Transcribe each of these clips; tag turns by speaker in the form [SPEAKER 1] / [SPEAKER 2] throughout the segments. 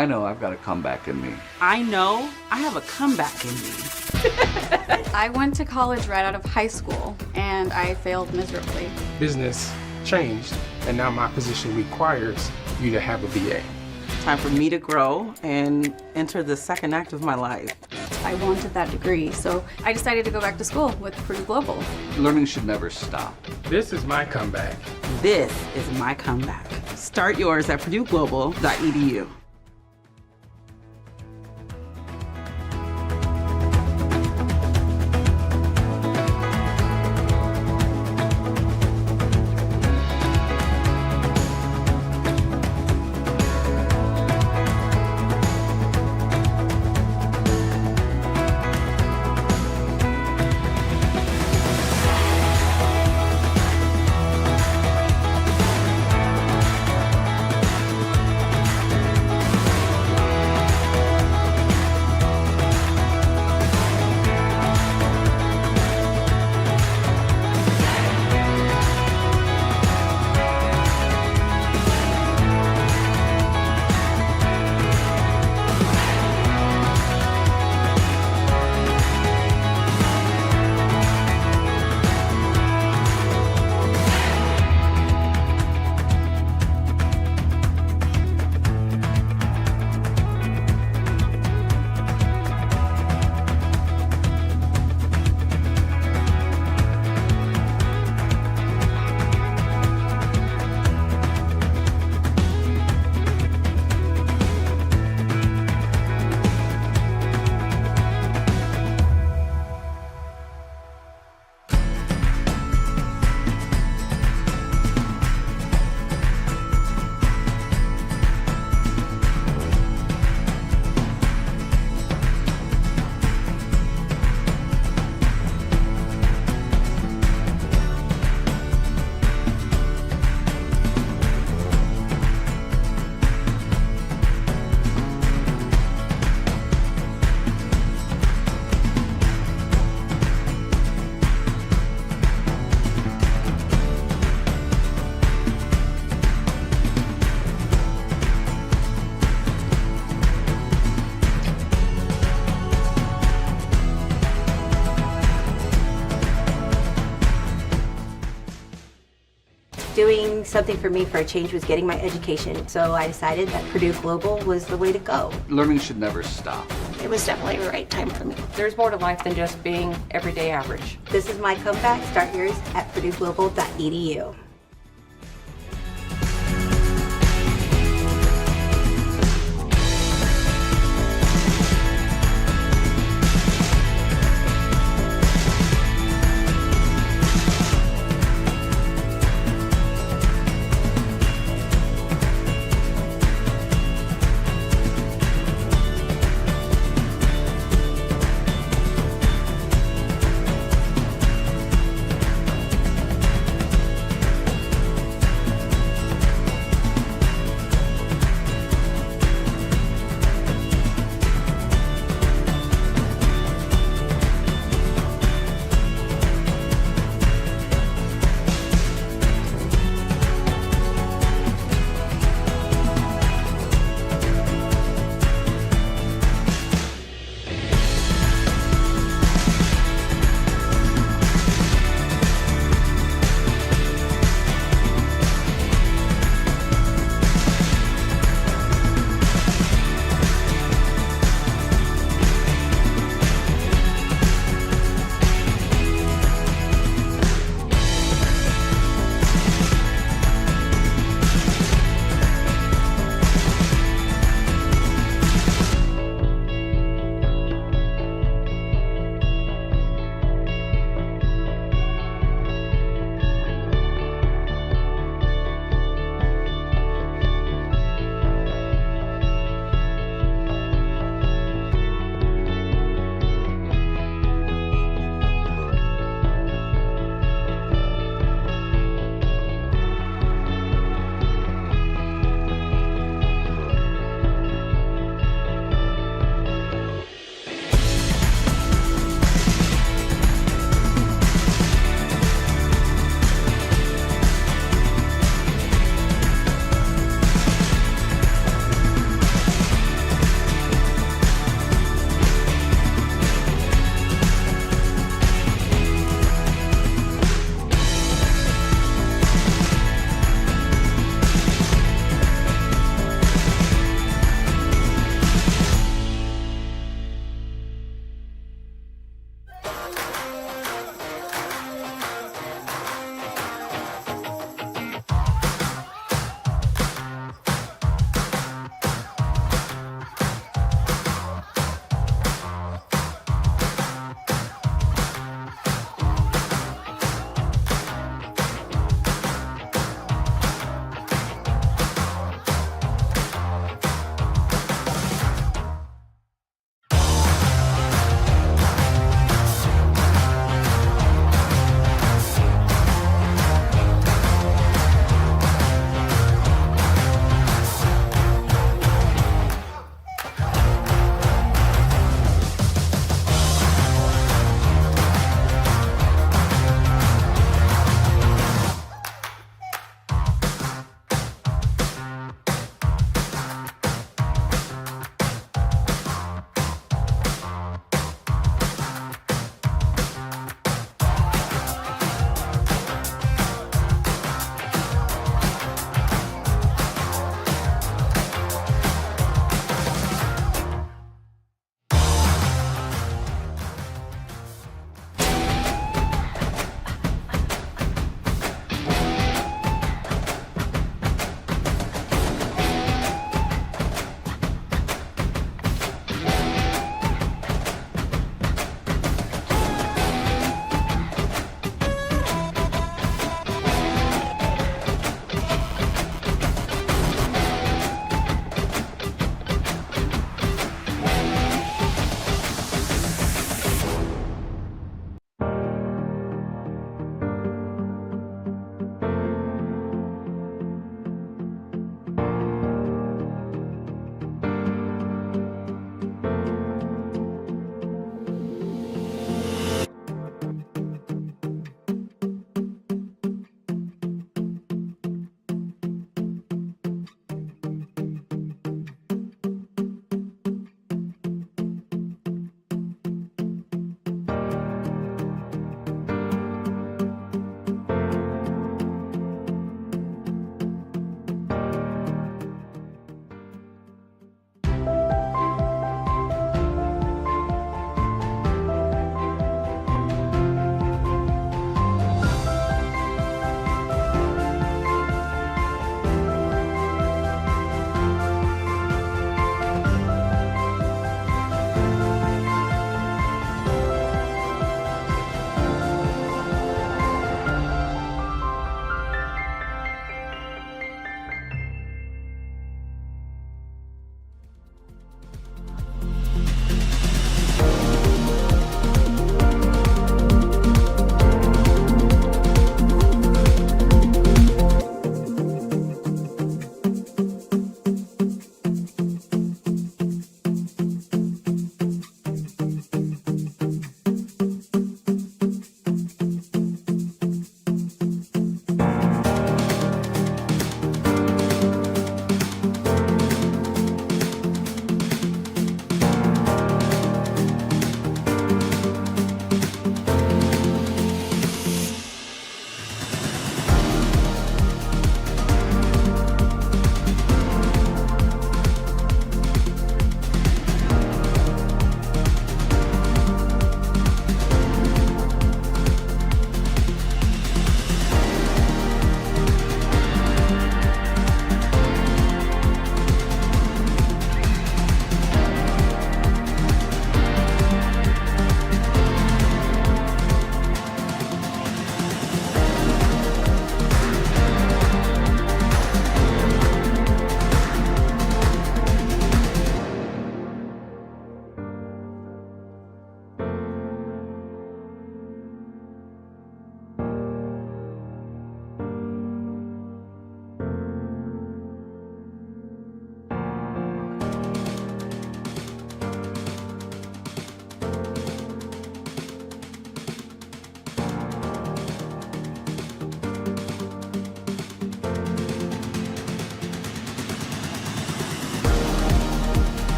[SPEAKER 1] I know I've got a comeback in me.
[SPEAKER 2] I know I have a comeback in me.
[SPEAKER 3] I went to college right out of high school, and I failed miserably.
[SPEAKER 4] Business changed, and now my position requires you to have a BA.
[SPEAKER 2] Time for me to grow and enter the second act of my life.
[SPEAKER 3] I wanted that degree, so I decided to go back to school with Purdue Global.
[SPEAKER 1] Learning should never stop.
[SPEAKER 4] This is my comeback.
[SPEAKER 2] This is my comeback. Start yours at purdueglobal.edu.
[SPEAKER 5] Doing something for me for a change was getting my education, so I decided that Purdue Global was the way to go.
[SPEAKER 1] Learning should never stop.
[SPEAKER 5] It was definitely the right time for me.
[SPEAKER 6] There's more to life than just being everyday average.
[SPEAKER 5] This is my comeback. Start yours at purdueglobal.edu.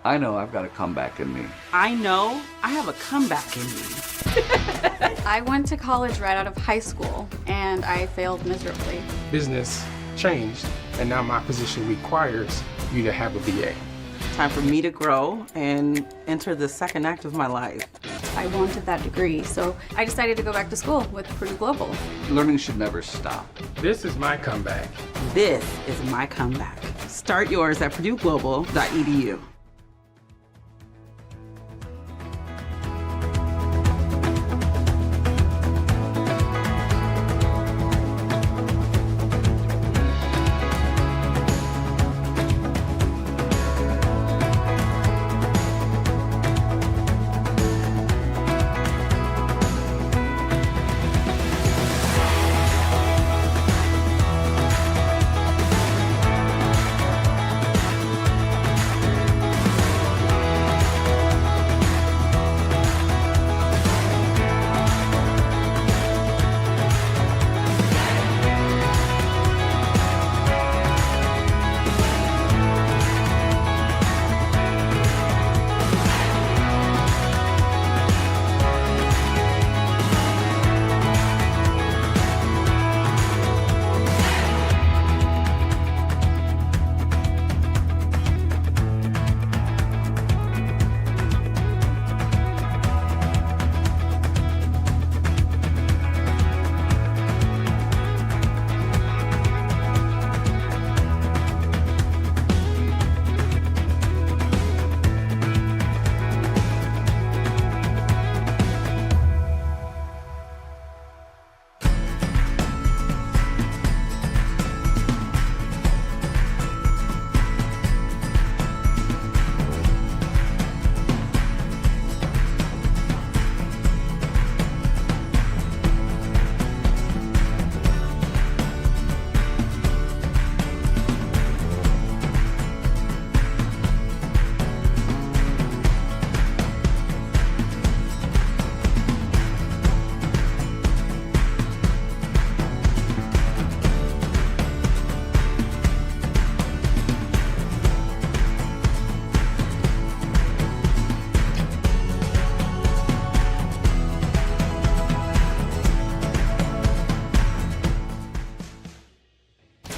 [SPEAKER 1] I know I've got a comeback in me.
[SPEAKER 2] I know I have a comeback in me.
[SPEAKER 3] I went to college right out of high school and I failed miserably.
[SPEAKER 4] Business changed, and now my position requires you to have a BA.
[SPEAKER 2] Time for me to grow and enter the second act of my life.
[SPEAKER 3] I wanted that degree, so I decided to go back to school with Purdue Global.
[SPEAKER 1] Learning should never stop.
[SPEAKER 4] This is my comeback.
[SPEAKER 2] This is my comeback. Start yours at purdueglobal.edu.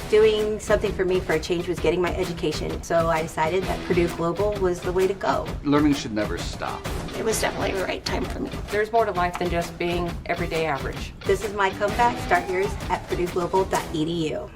[SPEAKER 5] Doing something for me for a change was getting my education, so I decided that Purdue Global was the way to go.
[SPEAKER 1] Learning should never stop.
[SPEAKER 7] It was definitely the right time for me.
[SPEAKER 6] There's more to life than just being everyday average.
[SPEAKER 5] This is my comeback. Start yours at purdueglobal.edu.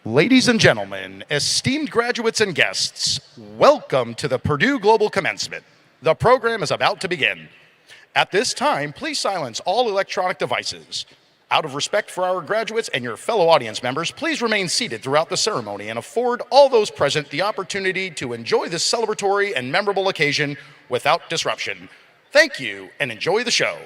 [SPEAKER 8] Ladies and gentlemen, esteemed graduates and guests, welcome to the Purdue Global Commencement. The program is about to begin. At this time, please silence all electronic devices. Out of respect for our graduates and your fellow audience members, please remain seated throughout the ceremony and afford all those present the opportunity to enjoy this celebratory and memorable occasion without disruption. Thank you and enjoy the show.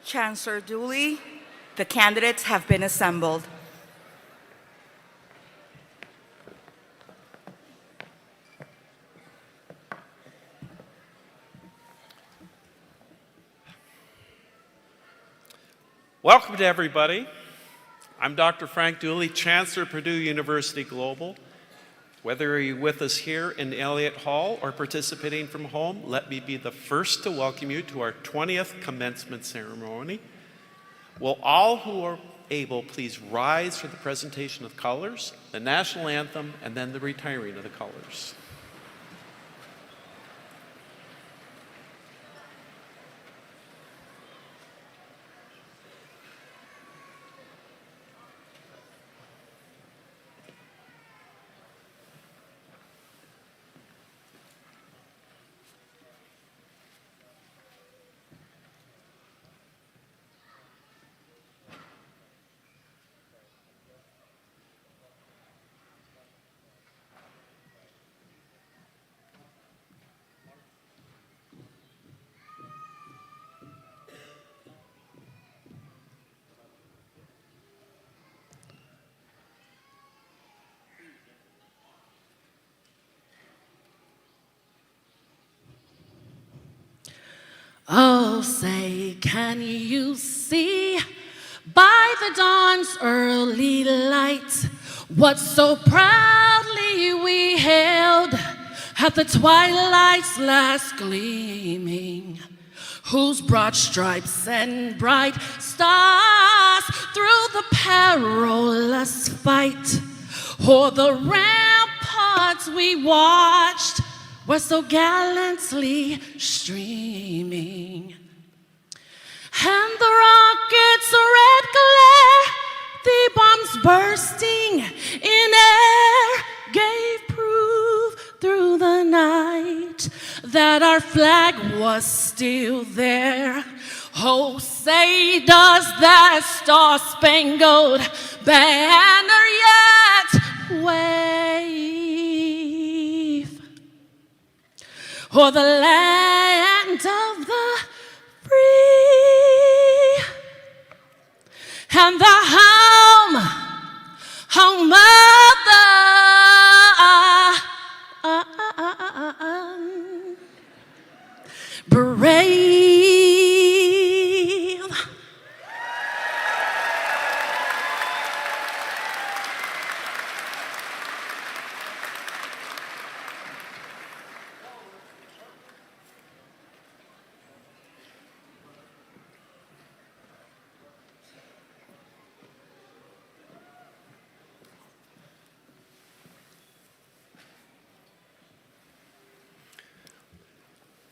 [SPEAKER 9] Chancellor Dooley, the candidates have been assembled.
[SPEAKER 10] Welcome to everybody. I'm Dr. Frank Dooley, Chancellor, Purdue University Global. Whether you're with us here in Elliott Hall or participating from home, let me be the first to welcome you to our 20th commencement ceremony. Will all who are able please rise for the presentation of colors, the national anthem, and then the retiring of the colors.
[SPEAKER 11] Oh, say, can you see by the dawn's early light what so proudly we held at the twilight's last gleaming, whose broad stripes and bright stars through the perilous fight o'er the ramparts we watched were so gallantly streaming. And the rocket's red glare, the bombs bursting in air, gave proof through the night that our flag was still there. Oh, say, does that star-spangled banner yet wave o'er the land of the free and the home of the brave?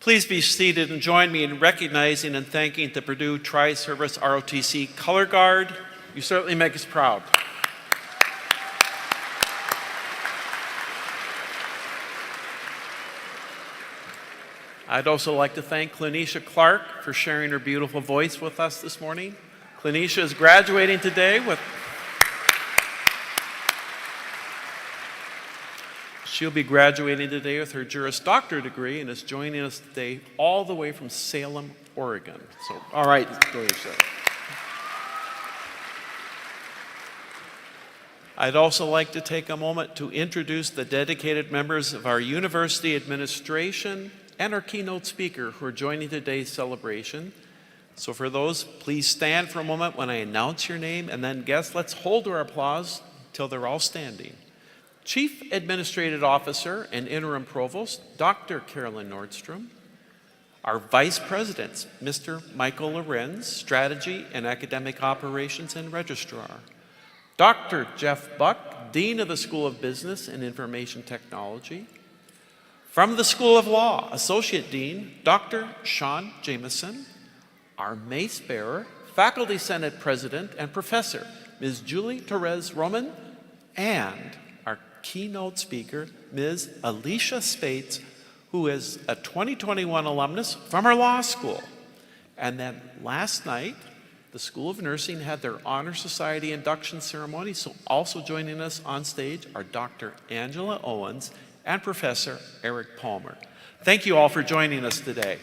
[SPEAKER 10] Please be seated and join me in recognizing and thanking the Purdue Tri-Service ROTC Color Guard. You certainly make us proud. I'd also like to thank Clinisha Clark for sharing her beautiful voice with us this morning. Clinisha is graduating today with She'll be graduating today with her Juris Doctor degree and is joining us today all the way from Salem, Oregon. So, all right, Clinisha. I'd also like to take a moment to introduce the dedicated members of our university administration and our keynote speaker who are joining today's celebration. So for those, please stand for a moment when I announce your name, and then guests, let's hold our applause until they're all standing. Chief Administrative Officer and Interim Provost, Dr. Carolyn Nordstrom. Our Vice Presidents, Mr. Michael Lorenz, Strategy and Academic Operations and Registrar. Dr. Jeff Buck, Dean of the School of Business and Information Technology. From the School of Law, Associate Dean, Dr. Sean Jameson. Our Mace Bearer, Faculty Senate President and Professor, Ms. Julie Torres Roman, and our keynote speaker, Ms. Alicia Spates, who is a 2021 alumnus from our law school. And then last night, the School of Nursing had their Honor Society induction ceremony, so also joining us on stage are Dr. Angela Owens and Professor Eric Palmer. Thank you all for joining us today.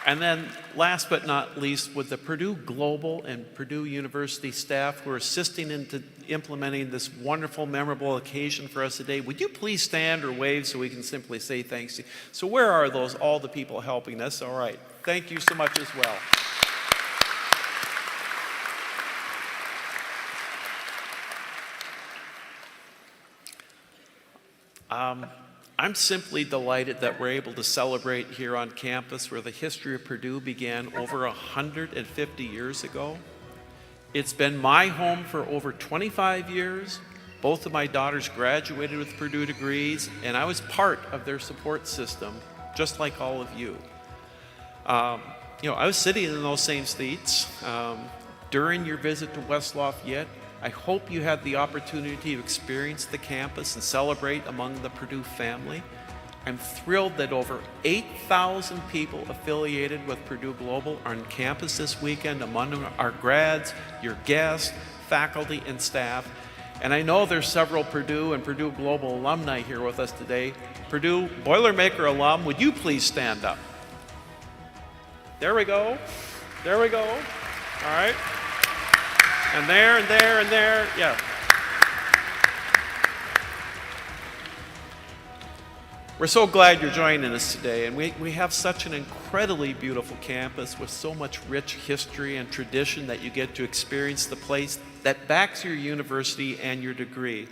[SPEAKER 10] And then last but not least, with the Purdue Global and Purdue University staff who are assisting in implementing this wonderful, memorable occasion for us today, would you please stand or wave so we can simply say thanks to you? So where are those, all the people helping us? All right, thank you so much as well. I'm simply delighted that we're able to celebrate here on campus where the history of Purdue began over 150 years ago. It's been my home for over 25 years. Both of my daughters graduated with Purdue degrees, and I was part of their support system, just like all of you. I was sitting in those same seats during your visit to West Lafayette. I hope you had the opportunity to experience the campus and celebrate among the Purdue family. I'm thrilled that over 8,000 people affiliated with Purdue Global are on campus this weekend among our grads, your guests, faculty, and staff. And I know there's several Purdue and Purdue Global alumni here with us today. Purdue Boilermaker alum, would you please stand up? There we go. There we go. All right. And there, and there, and there, yeah. We're so glad you're joining us today, and we have such an incredibly beautiful campus with so much rich history and tradition that you get to experience the place that backs your university and your degree.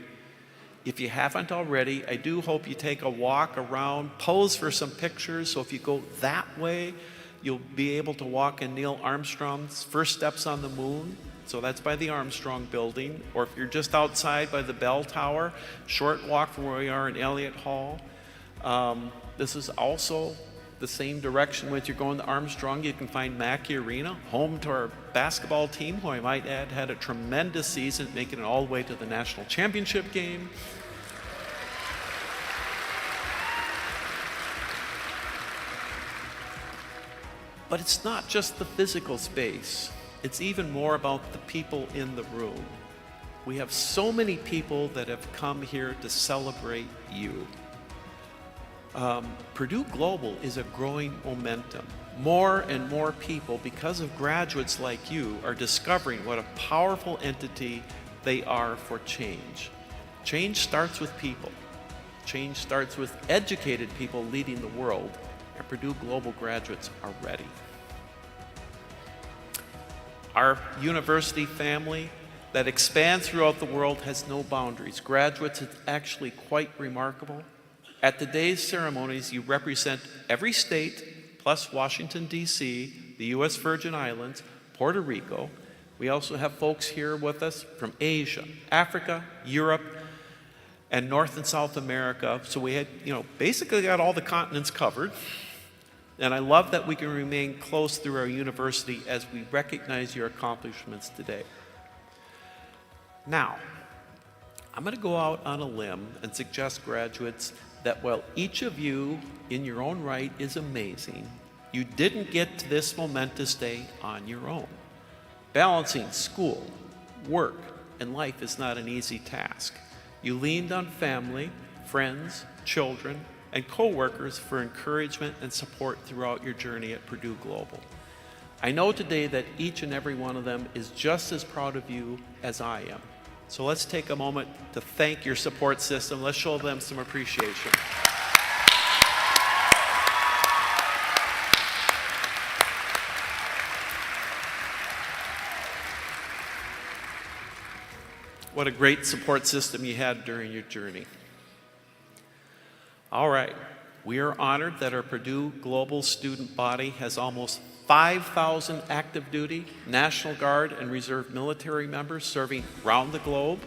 [SPEAKER 10] If you haven't already, I do hope you take a walk around, pose for some pictures, so if you go that way, you'll be able to walk in Neil Armstrong's First Steps on the Moon. So that's by the Armstrong building. Or if you're just outside by the bell tower, short walk from where we are in Elliott Hall. This is also the same direction when you're going to Armstrong. You can find Mackey Arena, home to our basketball team, who I might add had a tremendous season, making it all the way to the national championship game. But it's not just the physical space. It's even more about the people in the room. We have so many people that have come here to celebrate you. Purdue Global is a growing momentum. More and more people, because of graduates like you, are discovering what a powerful entity they are for change. Change starts with people. Change starts with educated people leading the world, and Purdue Global graduates are ready. Our university family that expands throughout the world has no boundaries. Graduates, it's actually quite remarkable. At today's ceremonies, you represent every state, plus Washington, D.C., the U.S. Virgin Islands, Puerto Rico. We also have folks here with us from Asia, Africa, Europe, and North and South America. So we had, basically got all the continents covered. And I love that we can remain close through our university as we recognize your accomplishments today. Now, I'm going to go out on a limb and suggest, graduates, that while each of you in your own right is amazing, you didn't get to this momentous day on your own. Balancing school, work, and life is not an easy task. You leaned on family, friends, children, and co-workers for encouragement and support throughout your journey at Purdue Global. I know today that each and every one of them is just as proud of you as I am. So let's take a moment to thank your support system. Let's show them some appreciation. What a great support system you had during your journey. All right, we are honored that our Purdue Global student body has almost 5,000 active duty, National Guard, and Reserve military members serving around the globe,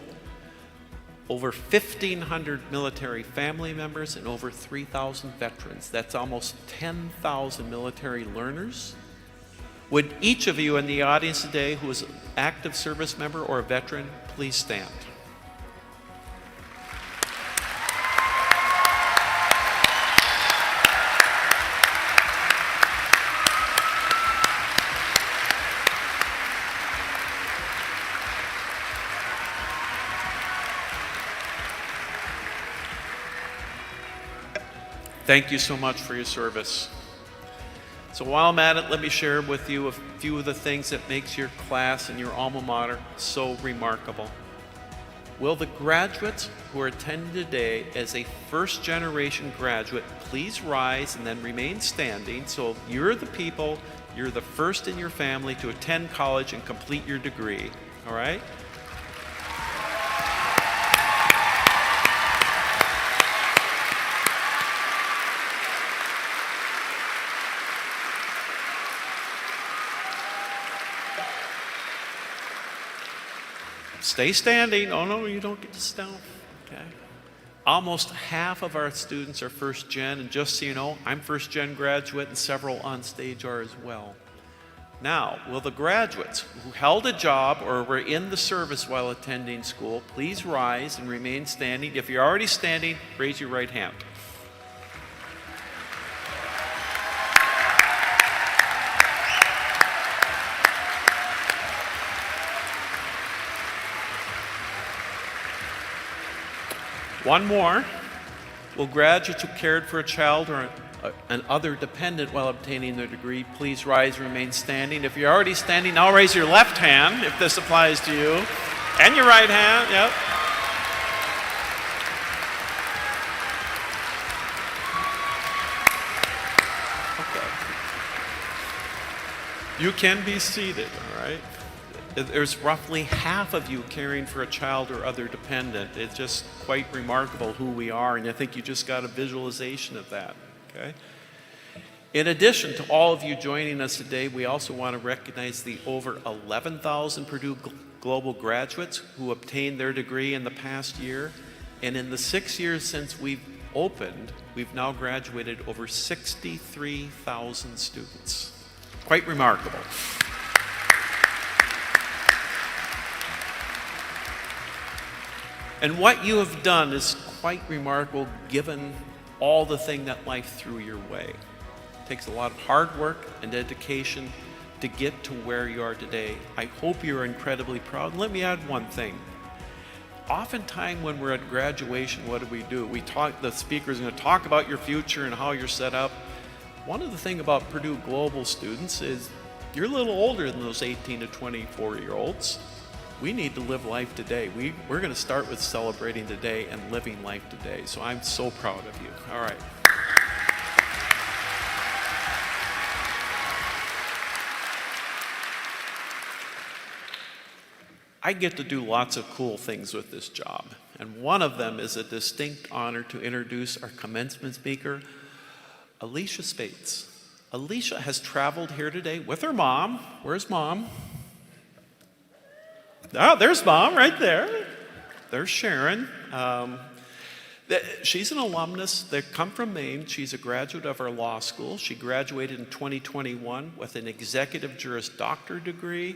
[SPEAKER 10] over 1,500 military family members, and over 3,000 veterans. That's almost 10,000 military learners. Would each of you in the audience today who is an active service member or a veteran, please stand. Thank you so much for your service. So while I'm at it, let me share with you a few of the things that makes your class and your alma mater so remarkable. Will the graduates who are attending today as a first-generation graduate please rise and then remain standing? So you're the people, you're the first in your family to attend college and complete your degree, all right? Stay standing. Oh, no, you don't get to stand. Okay. Almost half of our students are first gen, and just so you know, I'm first gen graduate, and several on stage are as well. Now, will the graduates who held a job or were in the service while attending school please rise and remain standing? If you're already standing, raise your right hand. One more. Will graduates who cared for a child or an other dependent while obtaining their degree please rise and remain standing? If you're already standing, now raise your left hand if this applies to you. And your right hand, yep. Okay. You can be seated, all right? There's roughly half of you caring for a child or other dependent. It's just quite remarkable who we are, and I think you just got a visualization of that, okay? In addition to all of you joining us today, we also want to recognize the over 11,000 Purdue Global graduates who obtained their degree in the past year. And in the 6 years since we've opened, we've now graduated over 63,000 students. Quite remarkable. And what you have done is quite remarkable given all the thing that life threw your way. It takes a lot of hard work and dedication to get to where you are today. I hope you're incredibly proud. Let me add one thing. Oftentimes when we're at graduation, what do? The speaker's going to talk about your future and how you're set up. One of the things about Purdue Global students is you're a little older than those 18 to 24-year-olds. We need to live life today. We're going to start with celebrating today and living life today. So I'm so proud of you. All right. I get to do lots of cool things with this job. And one of them is a distinct honor to introduce our commencement speaker, Alicia Spates. Alicia has traveled here today with her mom. Where's mom? Oh, there's mom right there. There's Sharon. She's an alumnus that come from Maine. She's a graduate of our law school. She graduated in 2021 with an executive Juris Doctor degree.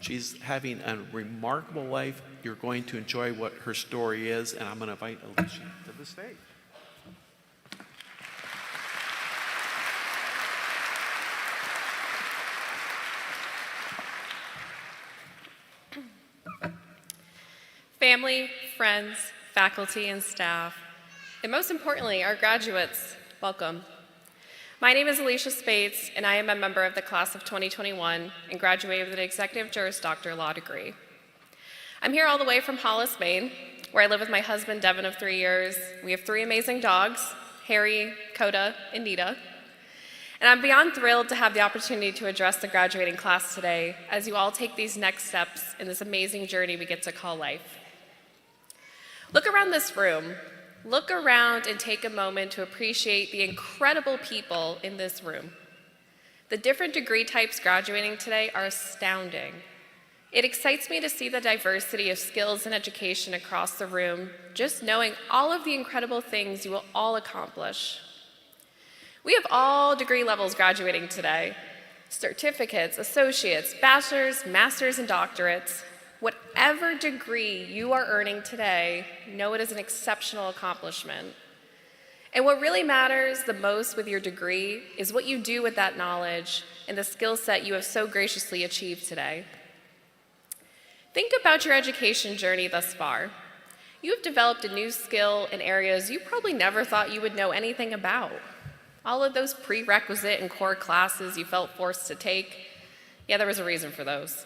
[SPEAKER 10] She's having a remarkable life. You're going to enjoy what her story is, and I'm going to invite Alicia to the stage.
[SPEAKER 12] Family, friends, faculty, and staff, and most importantly, our graduates, welcome. My name is Alicia Spates, and I am a member of the class of 2021 and graduated with an Executive Juris Doctor law degree. I'm here all the way from Hollis, Maine, where I live with my husband, Devin, of 3 years. We have 3 amazing dogs, Harry, Coda, and Nita. And I'm beyond thrilled to have the opportunity to address the graduating class today as you all take these next steps in this amazing journey we get to call life. Look around this room. Look around and take a moment to appreciate the incredible people in this room. The different degree types graduating today are astounding. It excites me to see the diversity of skills and education across the room, just knowing all of the incredible things you will all accomplish. We have all degree levels graduating today: certificates, associates, bachelor's, master's, and doctorates. Whatever degree you are earning today, know it is an exceptional accomplishment. And what really matters the most with your degree is what you do with that knowledge and the skill set you have so graciously achieved today. Think about your education journey thus far. You have developed a new skill in areas you probably never thought you would know anything about. All of those prerequisite and core classes you felt forced to take, yeah, there was a reason for those.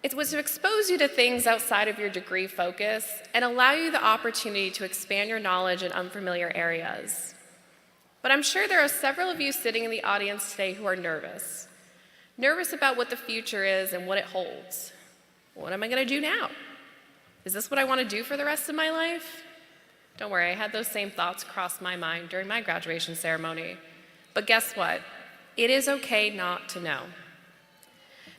[SPEAKER 12] It was to expose you to things outside of your degree focus and allow you the opportunity to expand your knowledge in unfamiliar areas. But I'm sure there are several of you sitting in the audience today who are nervous. Nervous about what the future is and what it holds. What am I going to do now? Is this what I want to do for the rest of my life? Don't worry, I had those same thoughts cross my mind during my graduation ceremony. But guess what? It is okay not to know.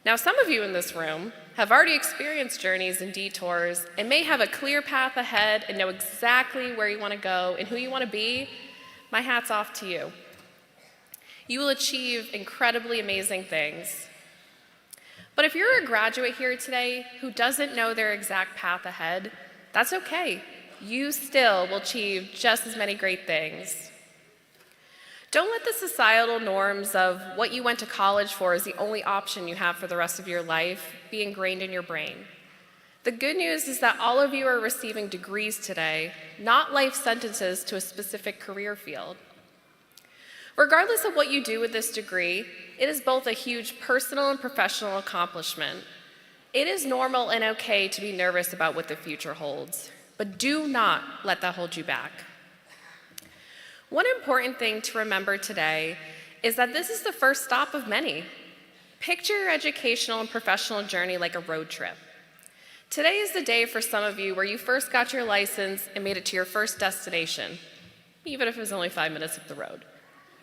[SPEAKER 12] Now, some of you in this room have already experienced journeys and detours and may have a clear path ahead and know exactly where you want to go and who you want to be. My hat's off to you. You will achieve incredibly amazing things. But if you're a graduate here today who doesn't know their exact path ahead, that's okay. You still will achieve just as many great things. Don't let the societal norms of what you went to college for is the only option you have for the rest of your life be ingrained in your brain. The good news is that all of you are receiving degrees today, not life sentences to a specific career field. Regardless of what you do with this degree, it is both a huge personal and professional accomplishment. It is normal and okay to be nervous about what the future holds, but do not let that hold you back. One important thing to remember today is that this is the first stop of many. Picture your educational and professional journey like a road trip. Today is the day for some of you where you first got your license and made it to your first destination, even if it was only 5 minutes up the road.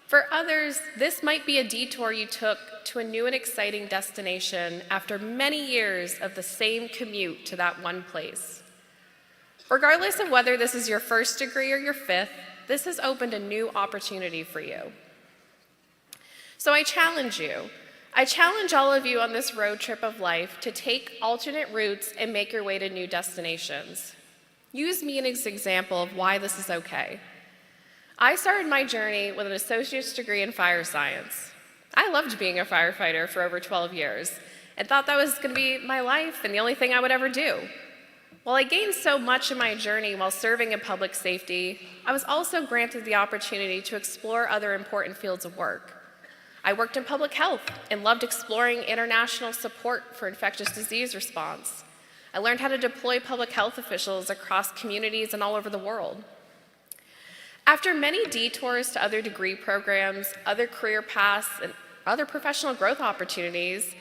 [SPEAKER 12] For others, this might be a detour you took to a new and exciting destination after many years of the same commute to that one place. Regardless of whether this is your first degree or your fifth, this has opened a new opportunity for you. So I challenge you. I challenge all of you on this road trip of life to take alternate routes and make your way to new destinations. Use me as an example of why this is okay. I started my journey with an associate's degree in fire science. I loved being a firefighter for over 12 years and thought that was going to be my life and the only thing I would ever do. While I gained so much in my journey while serving in public safety, I was also granted the opportunity to explore other important fields of work. I worked in public health and loved exploring international support for infectious disease response. I learned how to deploy public health officials across communities and all over the world. After many detours to other degree programs, other career paths, and other professional growth opportunities,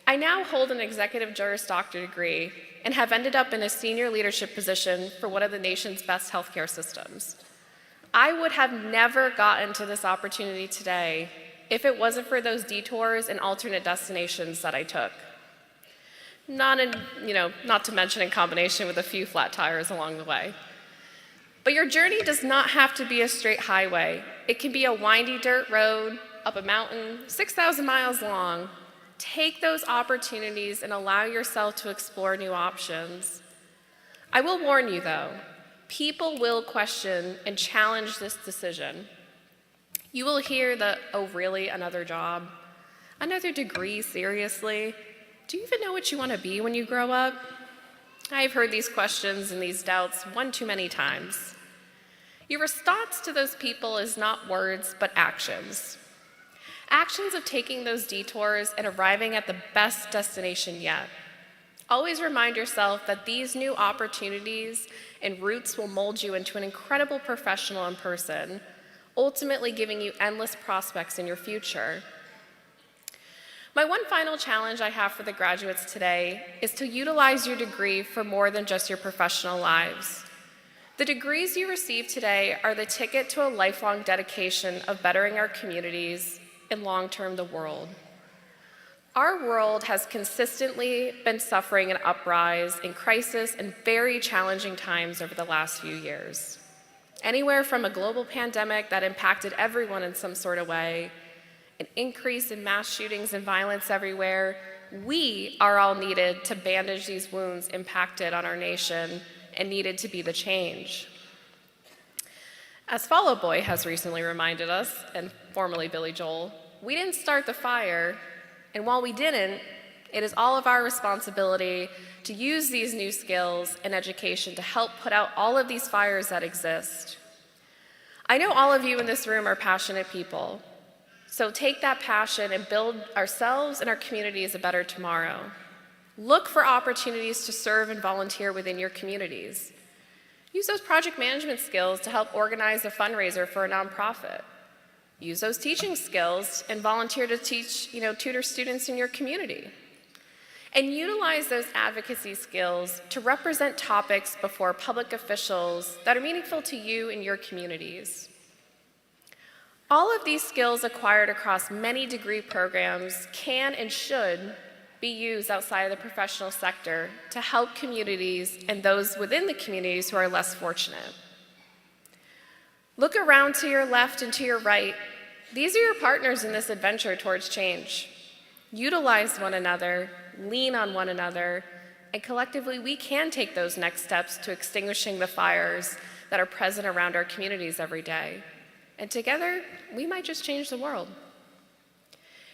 [SPEAKER 12] I now hold an executive Juris Doctor degree and have ended up in a senior leadership position for one of the nation's best healthcare systems. I would have never gotten to this opportunity today if it wasn't for those detours and alternate destinations that I took. Not to mention in combination with a few flat tires along the way. But your journey does not have to be a straight highway. It can be a windy dirt road, up a mountain, 6,000 miles long. Take those opportunities and allow yourself to explore new options. I will warn you though, people will question and challenge this decision. You will hear the, oh really, another job? Another degree, seriously? Do you even know what you want to be when you grow up? I've heard these questions and these doubts one too many times. Your response to those people is not words, but actions. Actions of taking those detours and arriving at the best destination yet. Always remind yourself that these new opportunities and routes will mold you into an incredible professional and person, ultimately giving you endless prospects in your future. My one final challenge I have for the graduates today is to utilize your degree for more than just your professional lives. The degrees you receive today are the ticket to a lifelong dedication of bettering our communities and long-term the world. Our world has consistently been suffering an uprise in crisis and very challenging times over the last few years. Anywhere from a global pandemic that impacted everyone in some sort of way, an increase in mass shootings and violence everywhere, we are all needed to bandage these wounds impacted on our nation and needed to be the change. As Fall Out Boy has recently reminded us, and formerly Billy Joel, we didn't start the fire, and while we didn't, it is all of our responsibility to use these new skills and education to help put out all of these fires that exist. I know all of you in this room are passionate people. So take that passion and build ourselves and our communities a better tomorrow. Look for opportunities to serve and volunteer within your communities. Use those project management skills to help organize a fundraiser for a nonprofit. Use those teaching skills and volunteer to teach, tutor students in your community. And utilize those advocacy skills to represent topics before public officials that are meaningful to you and your communities. All of these skills acquired across many degree programs can and should be used outside of the professional sector to help communities and those within the communities who are less fortunate. Look around to your left and to your right. These are your partners in this adventure towards change. Utilize one another, lean on one another, and collectively we can take those next steps to extinguishing the fires that are present around our communities every day. And together, we might just change the world.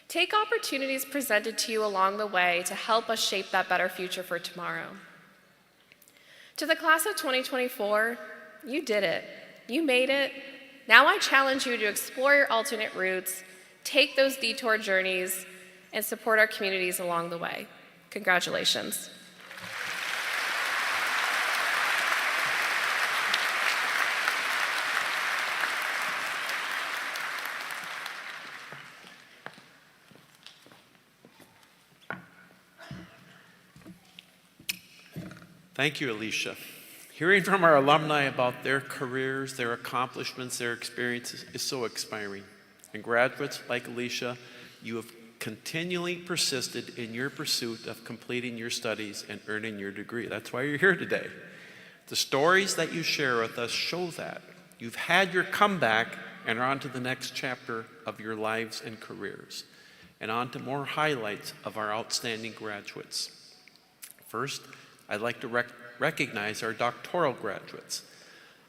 [SPEAKER 12] Take opportunities presented to you along the way to help us shape that better future for tomorrow. To the class of 2024, you did it. You made it. Now I challenge you to explore your alternate routes, take those detour journeys, and support our communities along the way. Congratulations.
[SPEAKER 10] Thank you, Alicia. Hearing from our alumni about their careers, their accomplishments, their experiences is so inspiring. And graduates like Alicia, you have continually persisted in your pursuit of completing your studies and earning your degree. That's why you're here today. The stories that you share with us show that. You've had your comeback and are on to the next chapter of your lives and careers, and on to more highlights of our outstanding graduates. First, I'd like to recognize our doctoral graduates.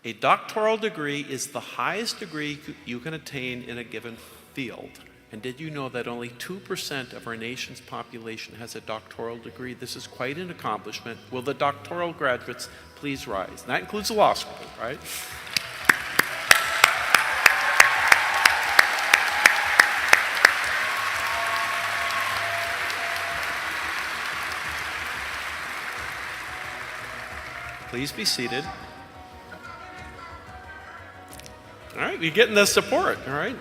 [SPEAKER 10] A doctoral degree is the highest degree you can attain in a given field. And did you know that only 2% of our nation's population has a doctoral degree? This is quite an accomplishment. Will the doctoral graduates please rise? And that includes the law school, right? Please be seated. All right, you're getting the support, all right?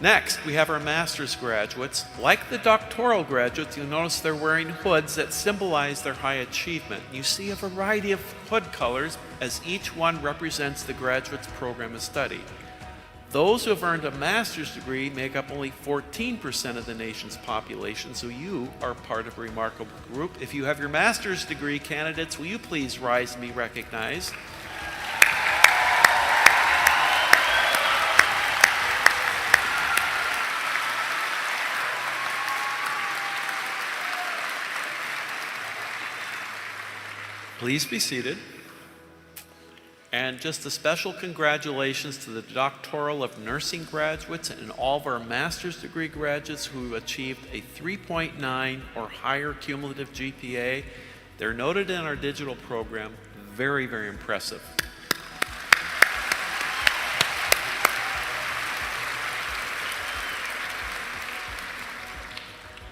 [SPEAKER 10] Next, we have our master's graduates. Like the doctoral graduates, you'll notice they're wearing hoods that symbolize their high achievement. You see a variety of hood colors as each one represents the graduate's program of study. Those who have earned a master's degree make up only 14% of the nation's population, so you are part of a remarkable group. If you have your master's degree candidates, will you please rise and be recognized? Please be seated. And just a special congratulations to the doctoral of nursing graduates and all of our master's degree graduates who achieved a 3.9 or higher cumulative GPA. They're noted in our digital program. Very, very impressive.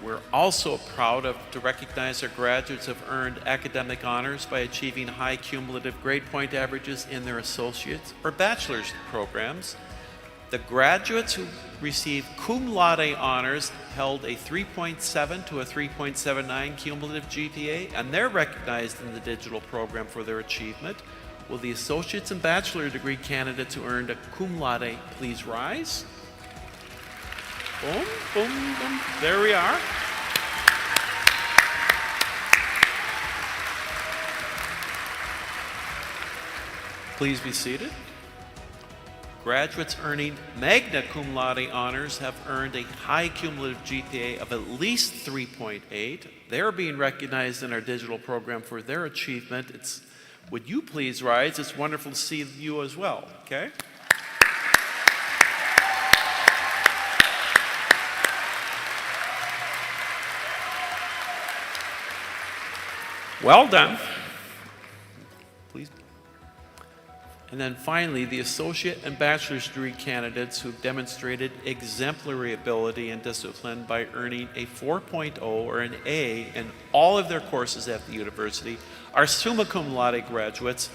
[SPEAKER 10] We're also proud to recognize our graduates have earned academic honors by achieving high cumulative grade point averages in their associate's or bachelor's programs. The graduates who received cum laude honors held a 3.7 to a 3.79 cumulative GPA, and they're recognized in the digital program for their achievement. Will the associate's and bachelor degree candidates who earned a cum laude please rise? Boom, boom, boom. There we are. Please be seated. Graduates earning magna cum laude honors have earned a high cumulative GPA of at least 3.8. They're being recognized in our digital program for their achievement. Would you please rise? It's wonderful to see you as well, okay? Well done. Please. And then finally, the associate and bachelor's degree candidates who've demonstrated exemplary ability and discipline by earning a 4.0 or an A in all of their courses at the university are summa cum laude graduates.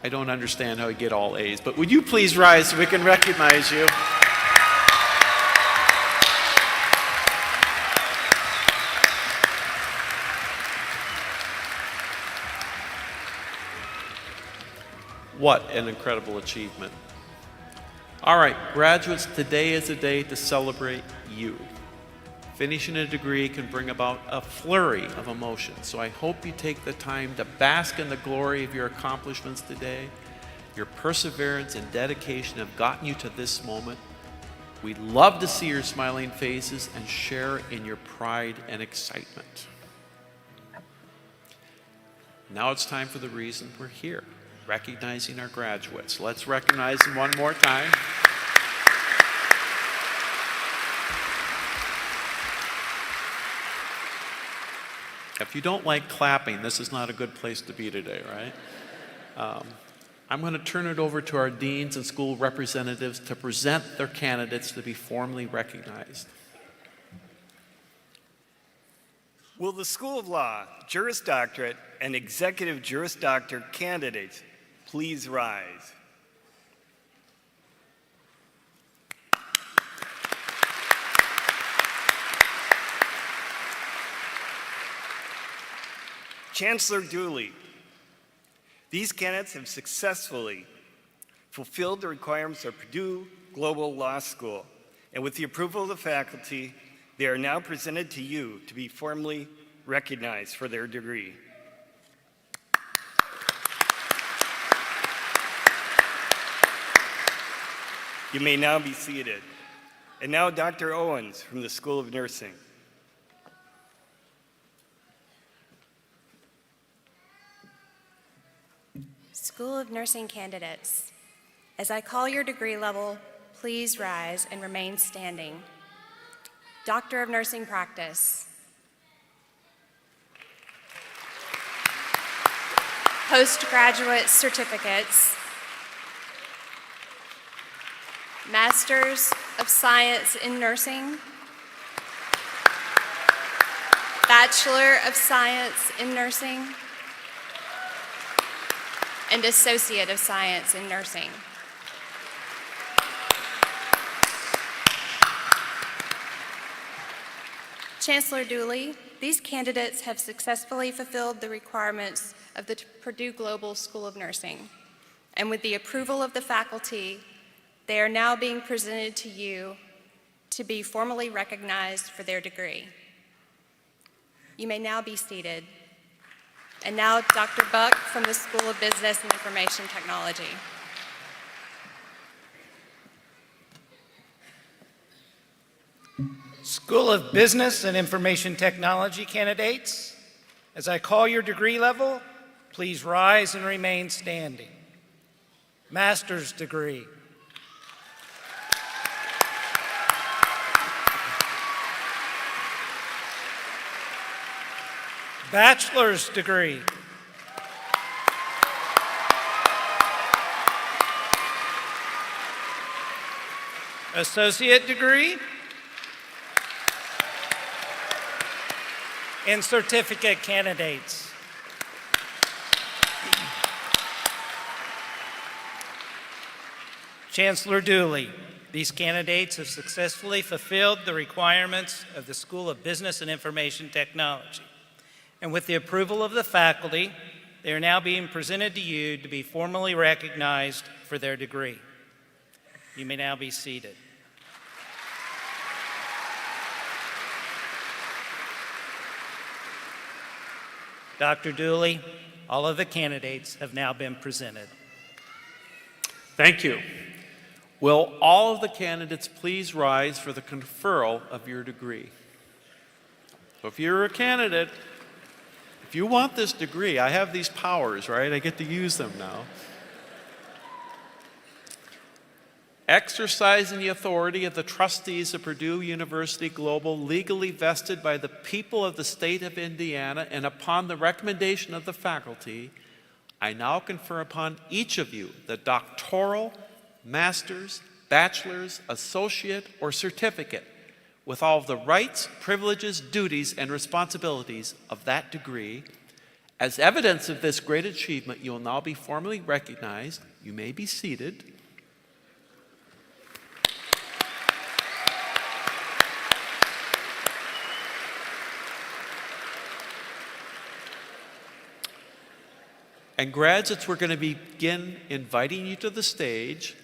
[SPEAKER 10] I don't understand how you get all A's, but would you please rise so we can recognize you? What an incredible achievement. All right, graduates, today is a day to celebrate you. Finishing a degree can bring about a flurry of emotions, so I hope you take the time to bask in the glory of your accomplishments today. Your perseverance and dedication have gotten you to this moment. We'd love to see your smiling faces and share in your pride and excitement. Now it's time for the reason we're here. Recognizing our graduates. Let's recognize them one more time. If you don't like clapping, this is not a good place to be today, right? I'm going to turn it over to our deans and school representatives to present their candidates to be formally recognized.
[SPEAKER 13] Will the School of Law, Juris Doctorate, and Executive Juris Doctor candidates please rise? Chancellor Dooley, these candidates have successfully fulfilled the requirements of Purdue Global Law School, and with the approval of the faculty, they are now presented to you to be formally recognized for their degree. You may now be seated. And now Dr. Owens from the School of Nursing.
[SPEAKER 14] School of Nursing candidates, as I call your degree level, please rise and remain standing. Doctor of Nursing Practice. Postgraduate certificates. Masters of Science in Nursing. Bachelor of Science in Nursing. And Associate of Science in Nursing. Chancellor Dooley, these candidates have successfully fulfilled the requirements of the Purdue Global School of Nursing, and with the approval of the faculty, they are now being presented to you to be formally recognized for their degree. You may now be seated. And now, Dr. Buck from the School of Business and Information Technology.
[SPEAKER 15] School of Business and Information Technology candidates, as I call your degree level, please rise and remain standing. Master's degree. Bachelor's degree. Associate degree. And certificate candidates. Chancellor Dooley, these candidates have successfully fulfilled the requirements of the School of Business and Information Technology. And with the approval of the faculty, they are now being presented to you to be formally recognized for their degree. You may now be seated. Dr. Dooley, all of the candidates have now been presented.
[SPEAKER 10] Thank you. Will all of the candidates please rise for the conferral of your degree? So if you're a candidate, if you want this degree, I have these powers, right? I get to use them now. Exercising the authority of the trustees of Purdue University Global, legally vested by the people of the state of Indiana, and upon the recommendation of the faculty, I now confer upon each of you the doctoral, master's, bachelor's, associate, or certificate with all of the rights, privileges, duties, and responsibilities of that degree. As evidence of this great achievement, you will now be formally recognized. You may be seated. And graduates, we're going to begin inviting you to the stage.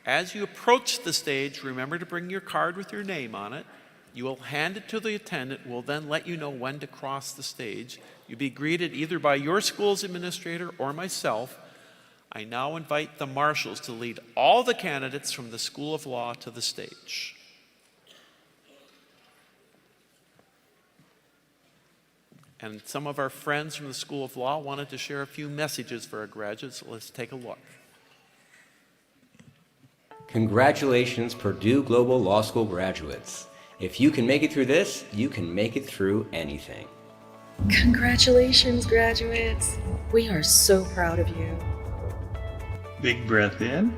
[SPEAKER 10] As you approach the stage, remember to bring your card with your name on it. You will hand it to the attendant, who will then let you know when to cross the stage. You'll be greeted either by your school's administrator or myself. I now invite the marshals to lead all the candidates from the School of Law to the stage. And some of our friends from the School of Law wanted to share a few messages for our graduates. Let's take a look.
[SPEAKER 16] Congratulations, Purdue Global Law School graduates. If you can make it through this, you can make it through anything.
[SPEAKER 17] Congratulations, graduates. We are so proud of you.
[SPEAKER 18] Big breath in,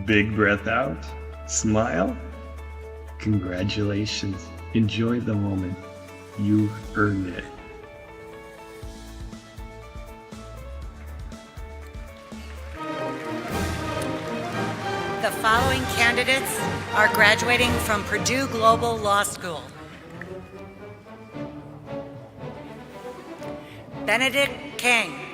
[SPEAKER 18] big breath out, smile. Congratulations. Enjoy the moment. You earned it.
[SPEAKER 19] The following candidates are graduating from Purdue Global Law School. Benedict Kang.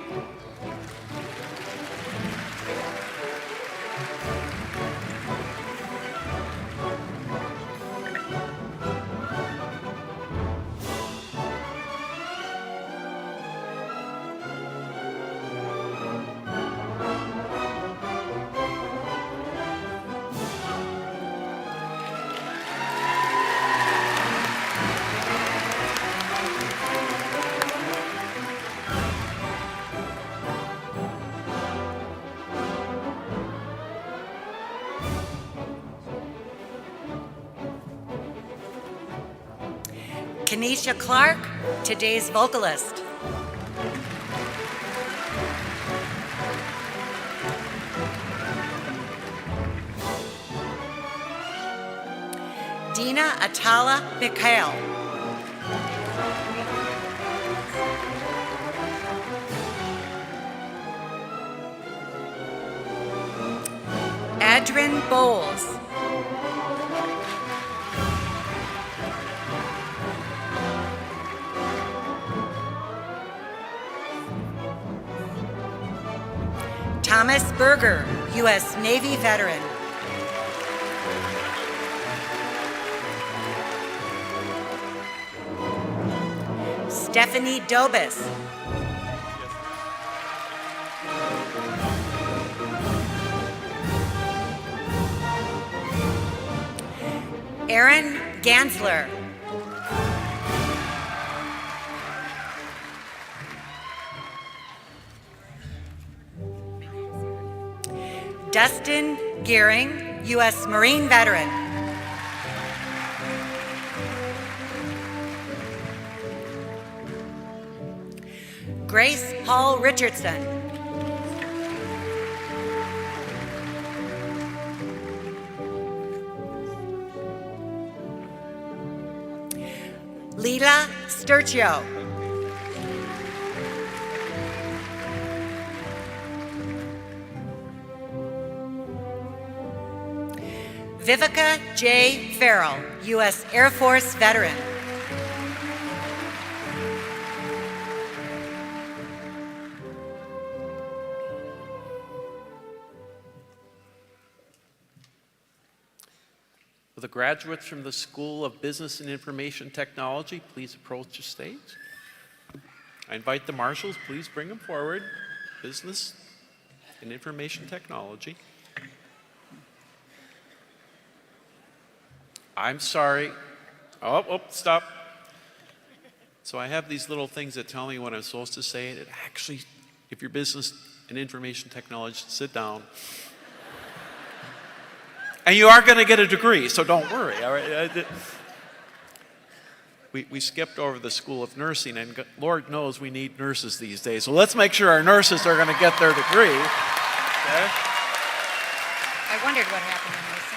[SPEAKER 19] Kenesha Clark, today's vocalist. Dina Atala Mikhail. Adrian Bowles. Thomas Berger, U.S. Navy veteran. Stephanie Dobis. Aaron Gansler. Dustin Gearing, U.S. Marine veteran. Grace Hall Richardson. Leela Sturcio. Vivica J. Farrell, U.S. Air Force veteran.
[SPEAKER 10] Will the graduates from the School of Business and Information Technology please approach the stage? I invite the marshals, please bring them forward. Business and Information Technology. I'm sorry. Oh, stop. So I have these little things that tell me what I'm supposed to say. It actually, if you're business and information technology, sit down. And you are going to get a degree, so don't worry. All right? we skipped over the School of Nursing, and Lord knows we need nurses these days. So let's make sure our nurses are going to get their degree. Okay?
[SPEAKER 19] I wondered what happened in nursing.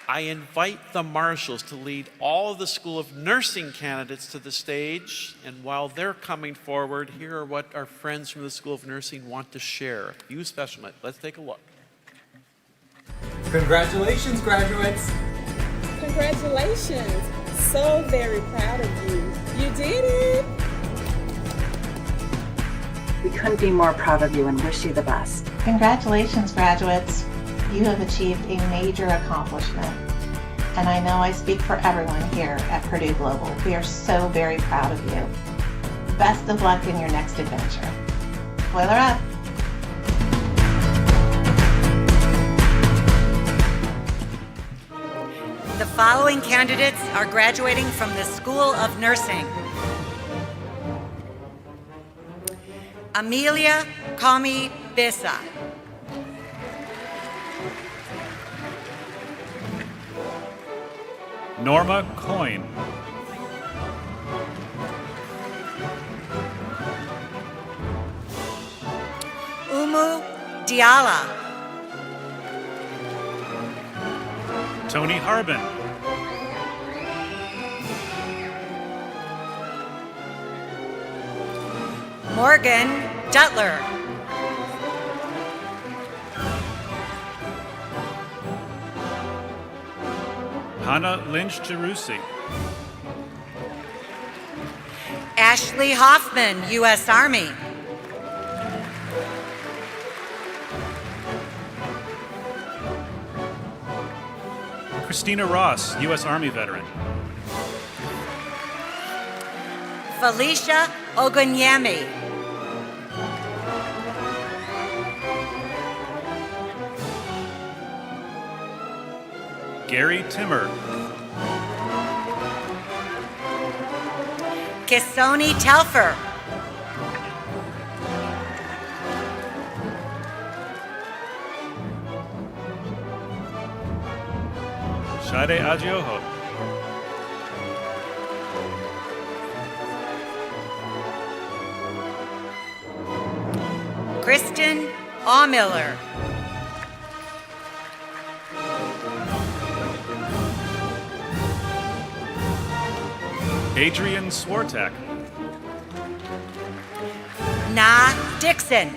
[SPEAKER 10] I invite the marshals to lead all of the School of Nursing candidates to the stage. And while they're coming forward, here are what our friends from the School of Nursing want to share. A few special minutes. Let's take a look.
[SPEAKER 20] Congratulations, graduates.
[SPEAKER 21] Congratulations. So very proud of you. You did it.
[SPEAKER 22] We couldn't be more proud of you and wish you the best.
[SPEAKER 23] Congratulations, graduates. You have achieved a major accomplishment. And I know I speak for everyone here at Purdue Global. We are so very proud of you. Best of luck in your next adventure. Boiler up.
[SPEAKER 19] The following candidates are graduating from the School of Nursing. Amelia Kami Bissa.
[SPEAKER 24] Norma Coyne.
[SPEAKER 19] Umu Diala.
[SPEAKER 24] Tony Harbin.
[SPEAKER 19] Morgan Dutler.
[SPEAKER 24] Hannah Lynch Jerusi.
[SPEAKER 19] Ashley Hoffman, U.S. Army.
[SPEAKER 24] Christina Ross, U.S. Army veteran.
[SPEAKER 19] Felicia Ogunyemi.
[SPEAKER 24] Gary Timmer.
[SPEAKER 19] Kisoni Telfer.
[SPEAKER 24] Shade Agioho.
[SPEAKER 19] Kristen Aumiller.
[SPEAKER 24] Adrian Swartak.
[SPEAKER 19] Na Dixon.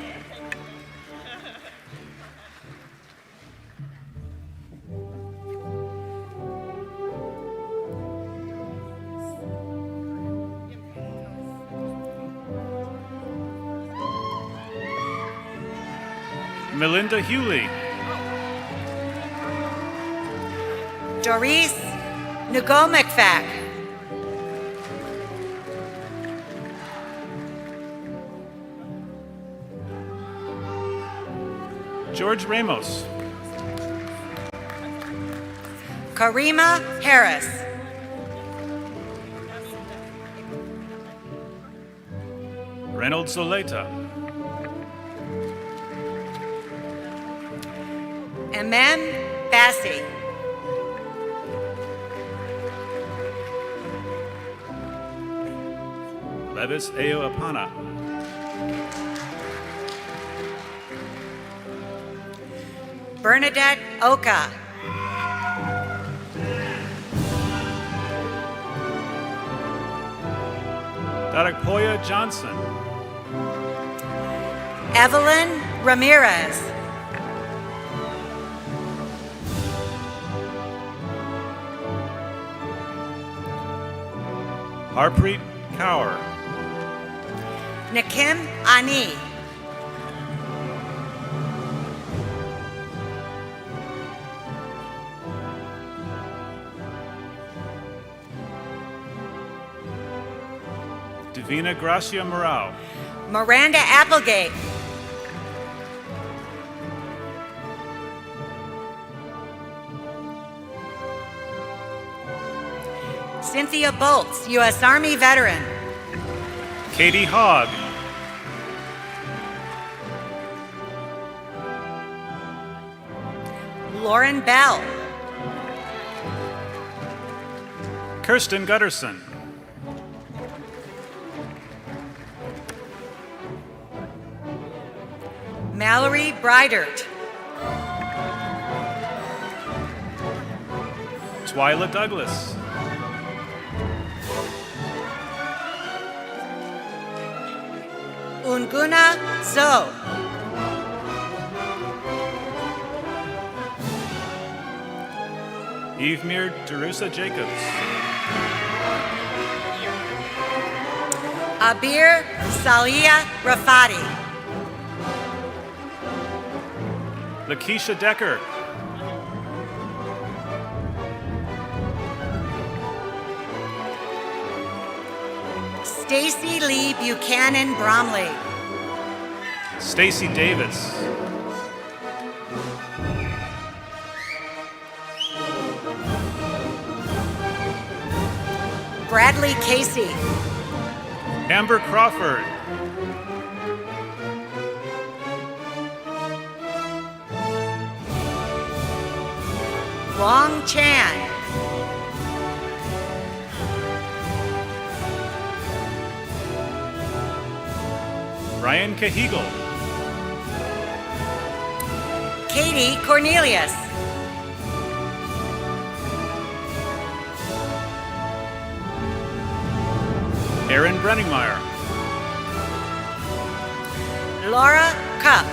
[SPEAKER 24] Melinda Hewley.
[SPEAKER 19] Doris Ngomekfak.
[SPEAKER 24] George Ramos.
[SPEAKER 19] Karima Harris.
[SPEAKER 24] Reynolds Zoleta.
[SPEAKER 19] MM Bassi.
[SPEAKER 24] Levis Ayo Apana.
[SPEAKER 19] Bernadette Oka.
[SPEAKER 24] Darakpoya Johnson.
[SPEAKER 19] Evelyn Ramirez.
[SPEAKER 24] Harpreet Kaur.
[SPEAKER 19] Nakim Ani.
[SPEAKER 24] Divina Gracia Morao.
[SPEAKER 19] Miranda Applegate. Cynthia Bolts, U.S. Army veteran.
[SPEAKER 24] Katie Hogg.
[SPEAKER 19] Lauren Bell.
[SPEAKER 24] Kirsten Gutterson.
[SPEAKER 19] Mallory Breidert.
[SPEAKER 24] Twyla Douglas.
[SPEAKER 19] Unguna Zoe.
[SPEAKER 24] Evemir Terusa Jacobs.
[SPEAKER 19] Abir Salia Rafati.
[SPEAKER 24] Lakeisha Decker.
[SPEAKER 19] Stacy Lee Buchanan Bromley.
[SPEAKER 24] Stacy Davis.
[SPEAKER 19] Bradley Casey.
[SPEAKER 24] Amber Crawford.
[SPEAKER 19] Wong Chan.
[SPEAKER 24] Ryan Cahigal.
[SPEAKER 19] Katie Cornelius.
[SPEAKER 24] Aaron Brenningmeyer.
[SPEAKER 19] Laura Cup.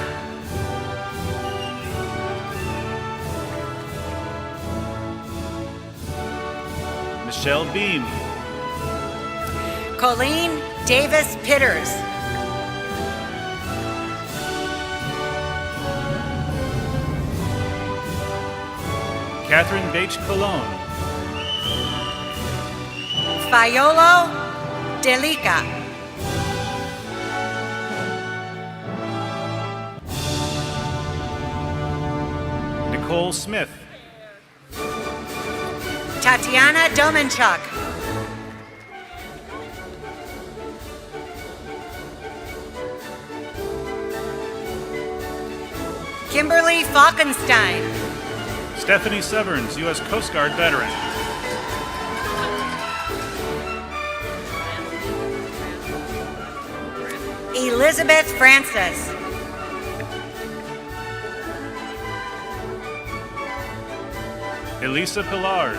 [SPEAKER 24] Michelle Beam.
[SPEAKER 19] Colleen Davis Pitters.
[SPEAKER 24] Catherine Bache Cologne.
[SPEAKER 19] Fayolo Delica.
[SPEAKER 24] Nicole Smith.
[SPEAKER 19] Tatiana Domenchuk. Kimberly Falkenstein.
[SPEAKER 24] Stephanie Severns, U.S. Coast Guard veteran.
[SPEAKER 19] Elizabeth Francis.
[SPEAKER 24] Elisa Pillars.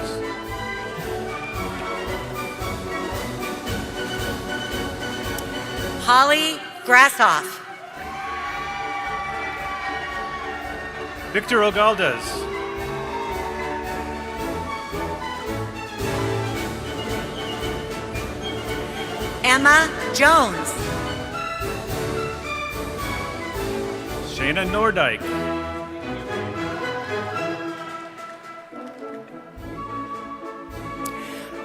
[SPEAKER 19] Holly Grassoff.
[SPEAKER 24] Victor Ogaldez.
[SPEAKER 19] Emma Jones.
[SPEAKER 24] Shayna Nordyke.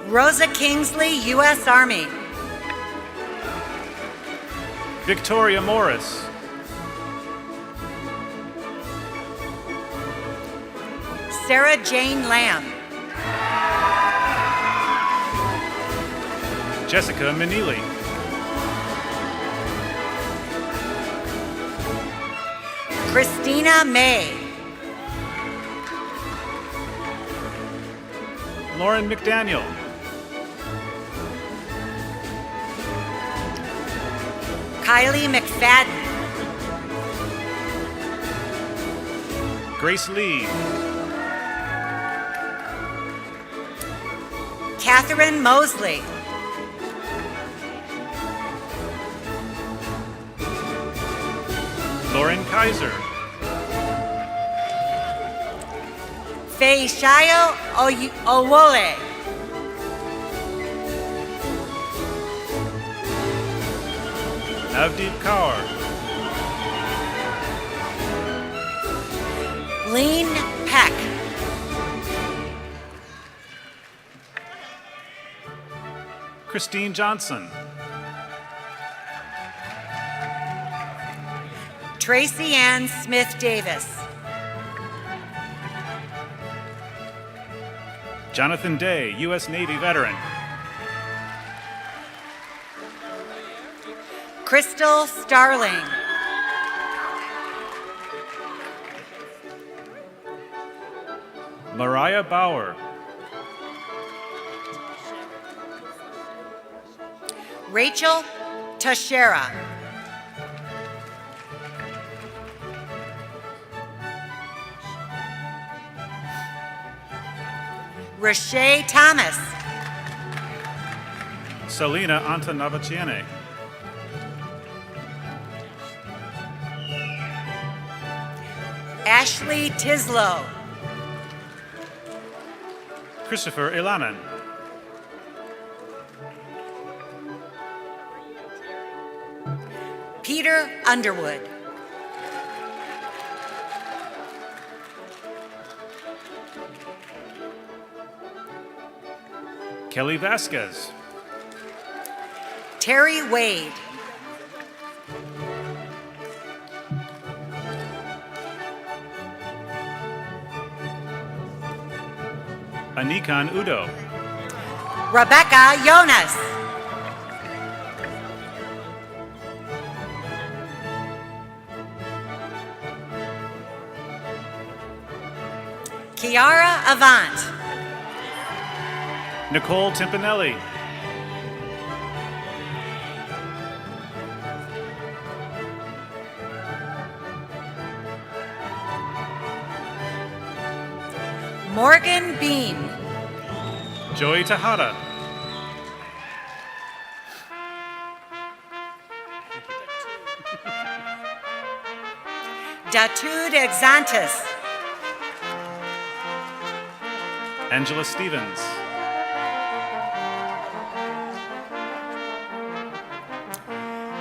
[SPEAKER 19] Rosa Kingsley, U.S. Army.
[SPEAKER 24] Victoria Morris.
[SPEAKER 19] Sarah Jane Lamb.
[SPEAKER 24] Jessica Manili.
[SPEAKER 19] Christina May.
[SPEAKER 24] Lauren McDaniel.
[SPEAKER 19] Kylie McFadden.
[SPEAKER 24] Grace Lee.
[SPEAKER 19] Catherine Mosley.
[SPEAKER 24] Lauren Kaiser.
[SPEAKER 19] Feishayo Owole.
[SPEAKER 24] Navdeep Kaur.
[SPEAKER 19] Lean Peck.
[SPEAKER 24] Christine Johnson.
[SPEAKER 19] Tracy Ann Smith Davis.
[SPEAKER 24] Jonathan Day, U.S. Navy veteran.
[SPEAKER 19] Crystal Starling.
[SPEAKER 24] Mariah Bauer.
[SPEAKER 19] Rachel Teixeira. Rashay Thomas.
[SPEAKER 24] Selena Antonavaciene.
[SPEAKER 19] Ashley Tislow.
[SPEAKER 24] Christopher Ilanen.
[SPEAKER 19] Peter Underwood.
[SPEAKER 24] Kelly Vasquez.
[SPEAKER 19] Terry Wade.
[SPEAKER 24] Anikan Udo.
[SPEAKER 19] Rebecca Jonas. Kiara Avant.
[SPEAKER 24] Nicole Timpanelli.
[SPEAKER 19] Morgan Bean.
[SPEAKER 24] Joey Tejada.
[SPEAKER 19] Datud Exantis.
[SPEAKER 24] Angela Stevens.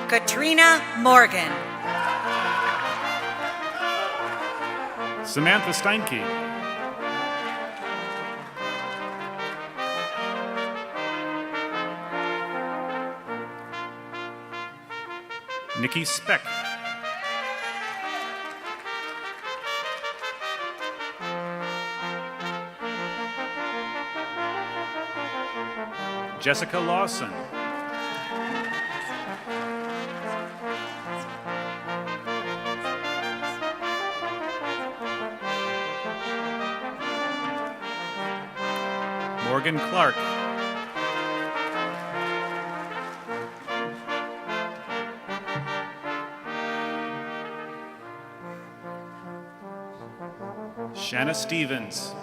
[SPEAKER 19] Katrina Morgan.
[SPEAKER 24] Samantha Steinke. Nikki Speck. Jessica Lawson. Morgan Clark. Shanna Stevens.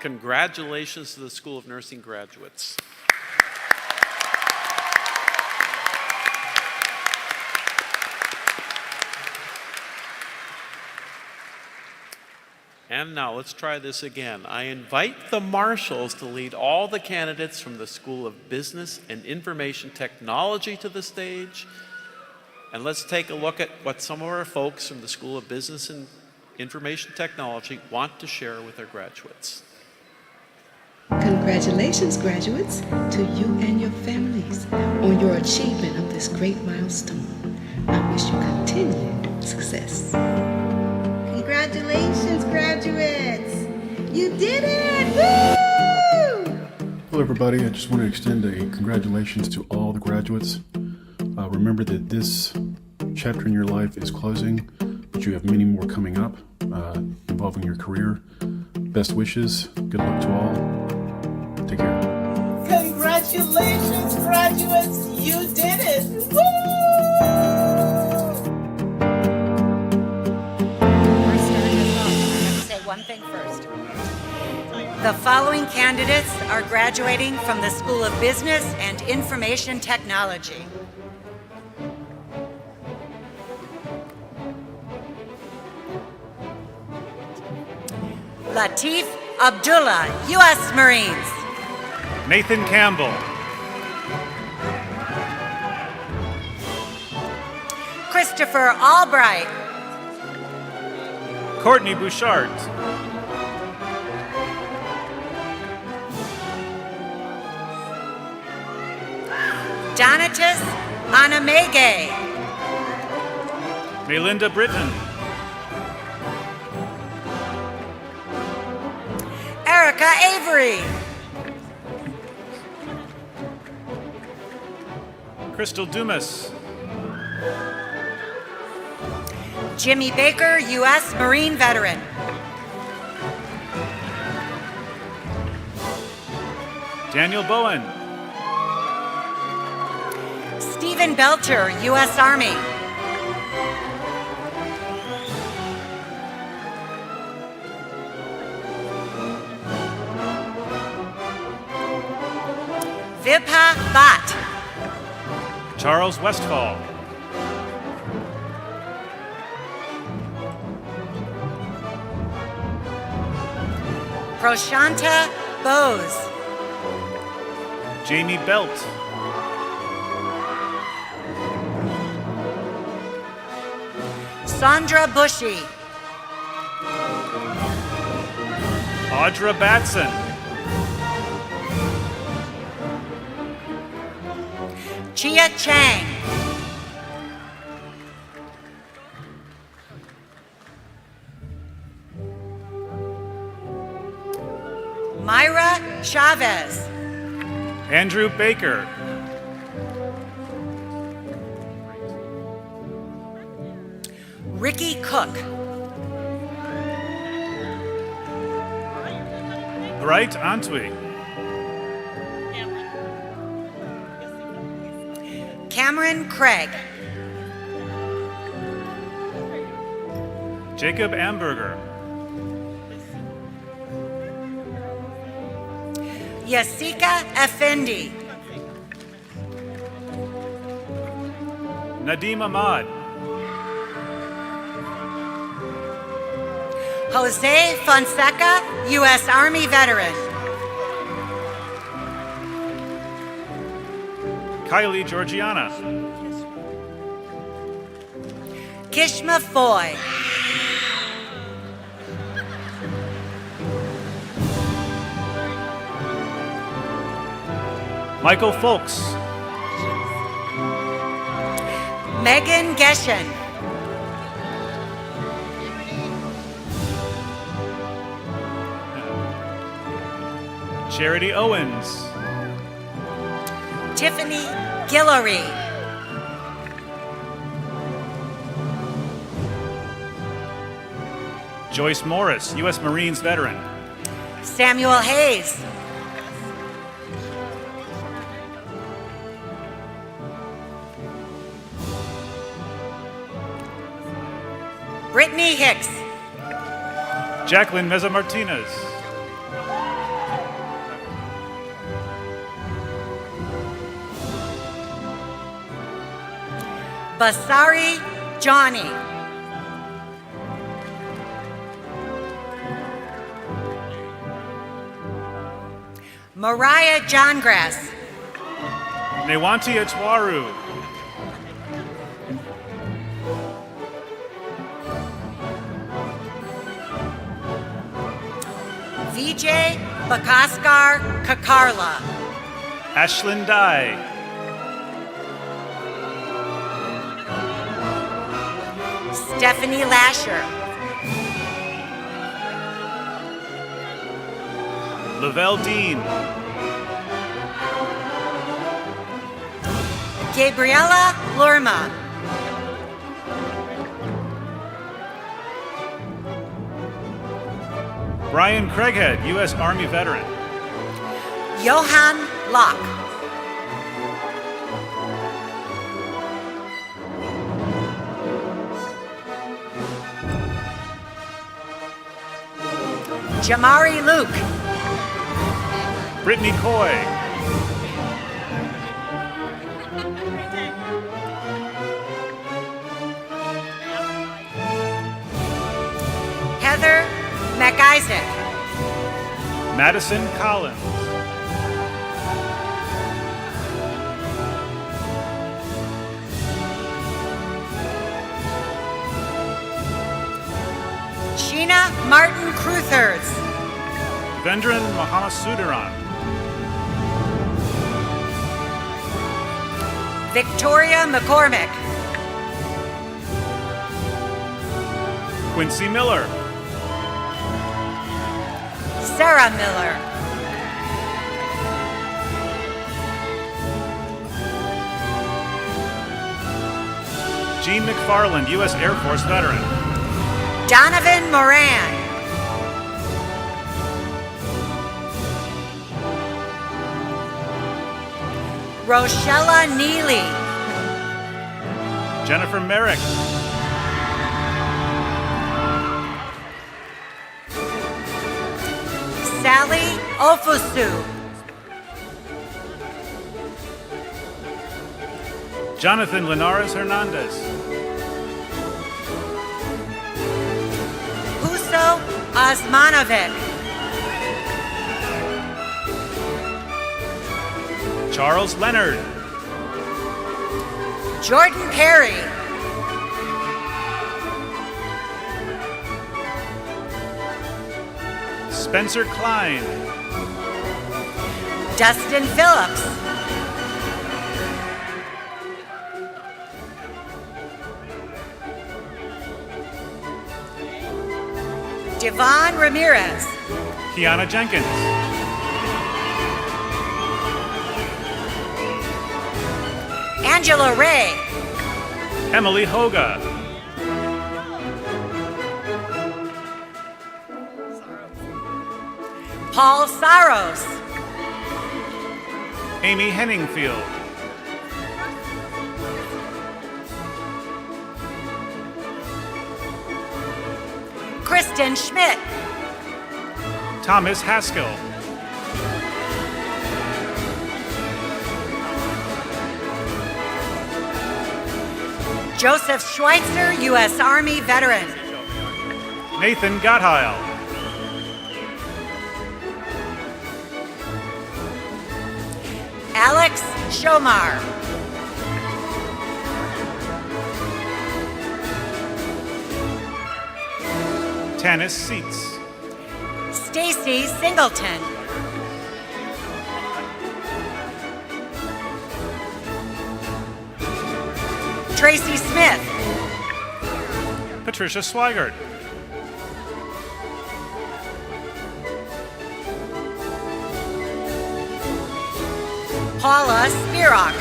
[SPEAKER 10] Congratulations to the School of Nursing graduates. And now let's try this again. I invite the marshals to lead all the candidates from the School of Business and Information Technology to the stage. And let's take a look at what some of our folks from the School of Business and Information Technology want to share with their graduates.
[SPEAKER 17] Congratulations, graduates, to you and your families on your achievement of this great milestone. I wish you continued success.
[SPEAKER 21] Congratulations, graduates! You did it! Woo!
[SPEAKER 2] Hello, everybody. I just want to extend a congratulations to all the graduates. Remember that this chapter in your life is closing, but you have many more coming up involving your career. Best wishes. Good luck to all. Take care.
[SPEAKER 21] Congratulations, graduates! You did it! Woo!
[SPEAKER 19] Say one thing first. The following candidates are graduating from the School of Business and Information Technology. Latif Abdullah, U.S. Marines.
[SPEAKER 24] Nathan Campbell.
[SPEAKER 19] Christopher Albright.
[SPEAKER 24] Courtney Bouchard.
[SPEAKER 19] Donatus Anamege.
[SPEAKER 24] Melinda Britton.
[SPEAKER 19] Erica Avery.
[SPEAKER 24] Crystal Dumas.
[SPEAKER 19] Jimmy Baker, U.S. Marine veteran.
[SPEAKER 24] Daniel Bowen.
[SPEAKER 19] Stephen Belcher, U.S. Army. Vibha Bhatt.
[SPEAKER 24] Charles Westfall.
[SPEAKER 19] Proshanta Bose.
[SPEAKER 24] Jamie Belt.
[SPEAKER 19] Sandra Bushy.
[SPEAKER 24] Audra Batson.
[SPEAKER 19] Chia Chang. Myra Chavez.
[SPEAKER 24] Andrew Baker.
[SPEAKER 19] Ricky Cook.
[SPEAKER 24] Bright Antwi.
[SPEAKER 19] Cameron Craig.
[SPEAKER 24] Jacob Amberger.
[SPEAKER 19] Yasika Effendi.
[SPEAKER 24] Nadim Ahmad.
[SPEAKER 19] Jose Fonseca, U.S. Army veteran.
[SPEAKER 24] Kylie Georgiana.
[SPEAKER 19] Kishma Foy.
[SPEAKER 24] Michael Folks.
[SPEAKER 19] Megan Geshen.
[SPEAKER 24] Charity Owens.
[SPEAKER 19] Tiffany Guillory.
[SPEAKER 24] Joyce Morris, U.S. Marines veteran.
[SPEAKER 19] Samuel Hayes. Brittany Hicks.
[SPEAKER 24] Jacqueline Meza Martinez.
[SPEAKER 19] Basari Johnny. Mariah Johngrass.
[SPEAKER 24] Newanti Etwaru.
[SPEAKER 19] Vijay Bakaskar Kakarla.
[SPEAKER 24] Ashlyn Dye.
[SPEAKER 19] Stephanie Lasher.
[SPEAKER 24] Lavelle Dean.
[SPEAKER 19] Gabriella Lurma.
[SPEAKER 24] Brian Craighead, U.S. Army veteran.
[SPEAKER 19] Johan Locke. Jamari Luke.
[SPEAKER 24] Brittany Coy.
[SPEAKER 19] Heather McIsaac.
[SPEAKER 24] Madison Collins.
[SPEAKER 19] Sheena Martin Cruthers.
[SPEAKER 24] Vendran Mahamasudaran.
[SPEAKER 19] Victoria McCormick.
[SPEAKER 24] Quincy Miller.
[SPEAKER 19] Sarah Miller.
[SPEAKER 24] Gene McFarland, U.S. Air Force veteran.
[SPEAKER 19] Donovan Moran. Rochella Neely.
[SPEAKER 24] Jennifer Merrick.
[SPEAKER 19] Sally Ofosu.
[SPEAKER 24] Jonathan Linares Hernandez.
[SPEAKER 19] Huso Osmanovic.
[SPEAKER 24] Charles Leonard.
[SPEAKER 19] Jordan Perry.
[SPEAKER 24] Spencer Klein.
[SPEAKER 19] Dustin Phillips. Devon Ramirez.
[SPEAKER 24] Kiana Jenkins.
[SPEAKER 19] Angela Ray.
[SPEAKER 24] Emily Hoga.
[SPEAKER 19] Paul Saros.
[SPEAKER 24] Amy Henningfield.
[SPEAKER 19] Kristen Schmidt.
[SPEAKER 24] Thomas Haskell.
[SPEAKER 19] Joseph Schweitzer, U.S. Army veteran.
[SPEAKER 24] Nathan Gottheil.
[SPEAKER 19] Alex Shomar.
[SPEAKER 24] Tanis Seats.
[SPEAKER 19] Stacy Singleton. Tracy Smith.
[SPEAKER 24] Patricia Swigert.
[SPEAKER 19] Paula Spirock.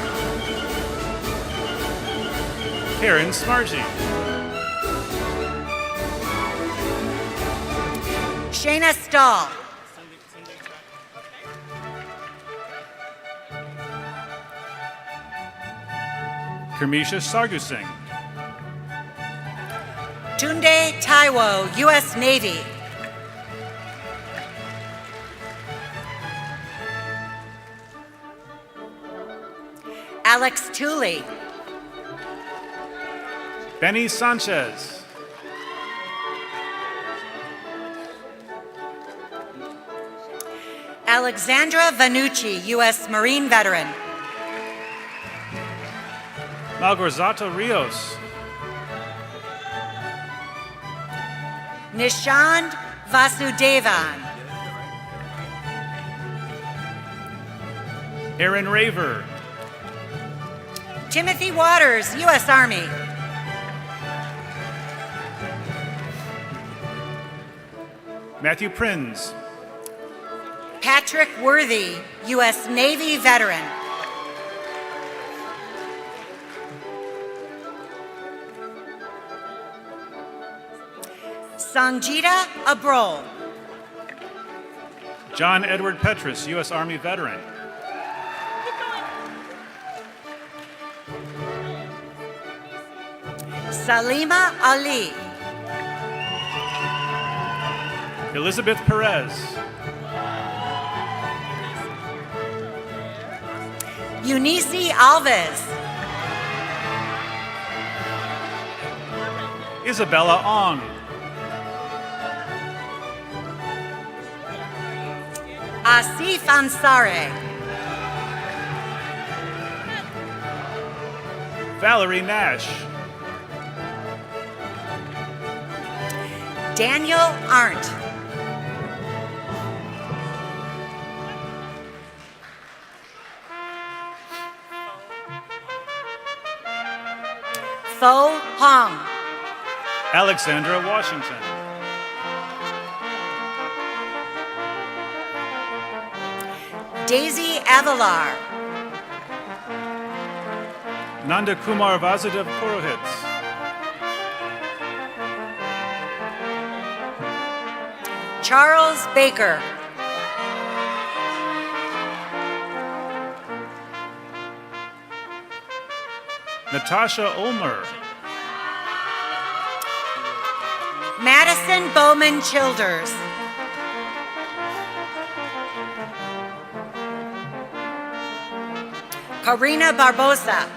[SPEAKER 24] Karen Smargy.
[SPEAKER 19] Shayna Stahl.
[SPEAKER 24] Kermisha Sargusing.
[SPEAKER 19] Tunde Taiwo, U.S. Navy. Alex Tooley.
[SPEAKER 24] Benny Sanchez.
[SPEAKER 19] Alexandra Vanucci, U.S. Marine veteran.
[SPEAKER 24] Malgorzata Rios.
[SPEAKER 19] Nishant Vasudevan.
[SPEAKER 24] Aaron Raver.
[SPEAKER 19] Timothy Waters, U.S. Army.
[SPEAKER 24] Matthew Prinz.
[SPEAKER 19] Patrick Worthy, U.S. Navy veteran. Sanjita Abrol.
[SPEAKER 24] John Edward Petrus, U.S. Army veteran.
[SPEAKER 19] Salima Ali.
[SPEAKER 24] Elizabeth Perez.
[SPEAKER 19] Eunice Alves.
[SPEAKER 24] Isabella Ong.
[SPEAKER 19] Asif Ansare.
[SPEAKER 24] Valerie Nash.
[SPEAKER 19] Daniel Arndt. Fo Hong.
[SPEAKER 24] Alexandra Washington.
[SPEAKER 19] Daisy Avalar.
[SPEAKER 24] Nanda Kumar Vasudev Purohit.
[SPEAKER 19] Charles Baker.
[SPEAKER 24] Natasha Ulmer.
[SPEAKER 19] Madison Bowman Childers. Karina Barbosa.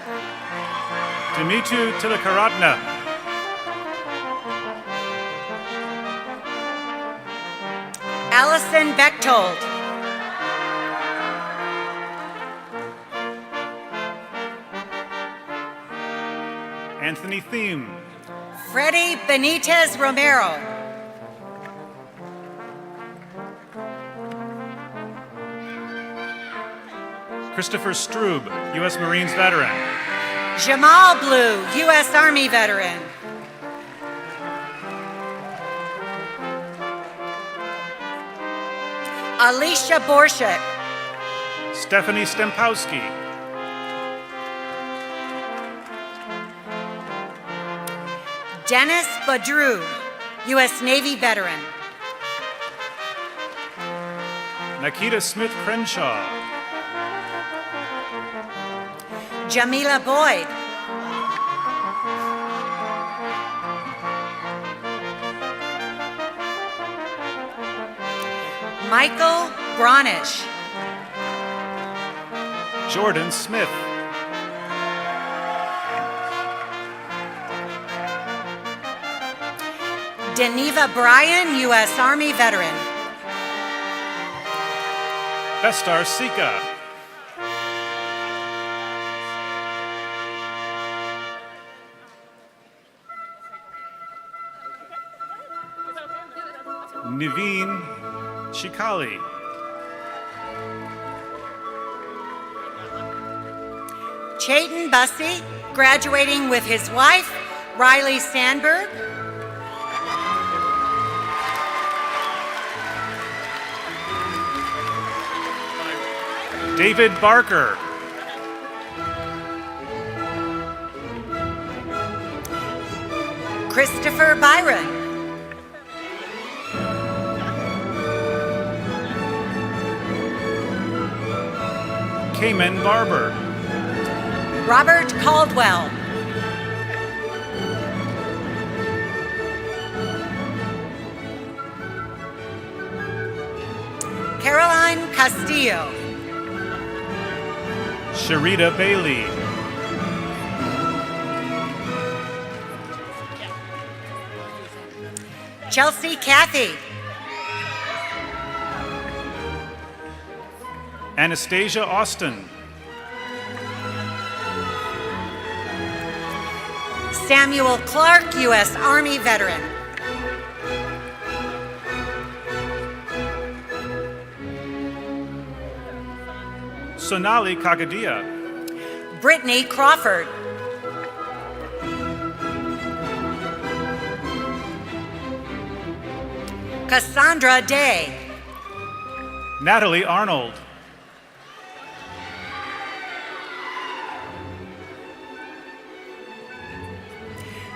[SPEAKER 24] Dimitu Tilakaratna.
[SPEAKER 19] Allison Bechtold.
[SPEAKER 24] Anthony Thiem.
[SPEAKER 19] Freddie Benitez Romero.
[SPEAKER 24] Christopher Strube, U.S. Marines veteran.
[SPEAKER 19] Jamal Blue, U.S. Army veteran. Alicia Borshak.
[SPEAKER 24] Stephanie Stempowski.
[SPEAKER 19] Dennis Badru, U.S. Navy veteran.
[SPEAKER 24] Nikita Smith Crenshaw.
[SPEAKER 19] Jamila Boyd. Michael Gronish.
[SPEAKER 24] Jordan Smith.
[SPEAKER 19] Deneva Bryan, U.S. Army veteran.
[SPEAKER 24] Vestar Sika. Niveen Shikali.
[SPEAKER 19] Chayton Bussey, graduating with his wife, Riley Sandberg.
[SPEAKER 24] David Barker.
[SPEAKER 19] Christopher Byron.
[SPEAKER 24] Cayman Barber.
[SPEAKER 19] Robert Caldwell. Caroline Castillo.
[SPEAKER 24] Sharita Bailey.
[SPEAKER 19] Chelsea Cathy.
[SPEAKER 24] Anastasia Austin.
[SPEAKER 19] Samuel Clark, U.S. Army veteran.
[SPEAKER 24] Sonali Kagadia.
[SPEAKER 19] Brittany Crawford. Cassandra Day.
[SPEAKER 24] Natalie Arnold.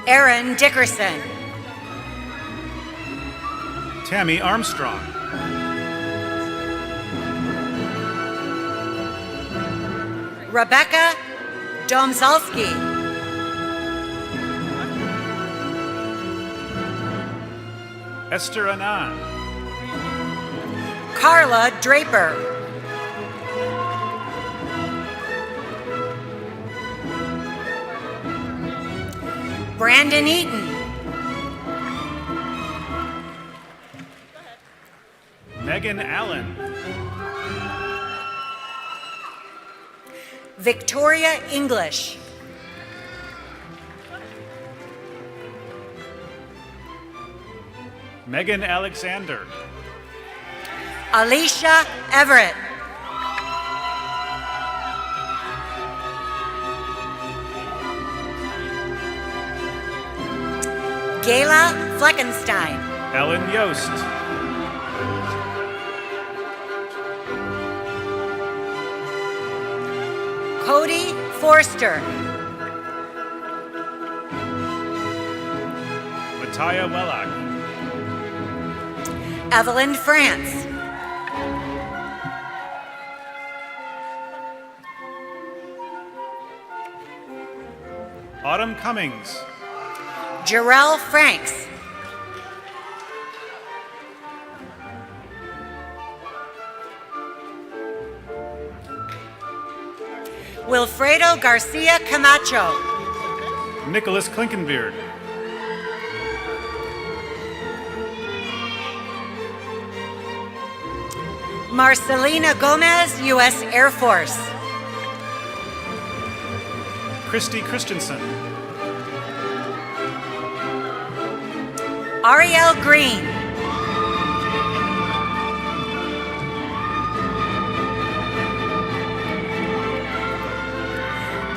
[SPEAKER 19] Aaron Dickerson.
[SPEAKER 24] Tammy Armstrong.
[SPEAKER 19] Rebecca Domzalski.
[SPEAKER 24] Esther Anand.
[SPEAKER 19] Carla Draper. Brandon Eaton.
[SPEAKER 24] Megan Allen.
[SPEAKER 19] Victoria English.
[SPEAKER 24] Megan Alexander.
[SPEAKER 19] Alicia Everett. Gayla Fleckenstein.
[SPEAKER 24] Ellen Yost.
[SPEAKER 19] Cody Forster.
[SPEAKER 24] Mattia Wellach.
[SPEAKER 19] Evelyn France.
[SPEAKER 24] Autumn Cummings.
[SPEAKER 19] Jarrell Franks. Wilfredo Garcia Camacho.
[SPEAKER 24] Nicholas Klinkenbeard.
[SPEAKER 19] Marcelina Gomez, U.S. Air Force.
[SPEAKER 24] Christy Christensen.
[SPEAKER 19] Ariel Green.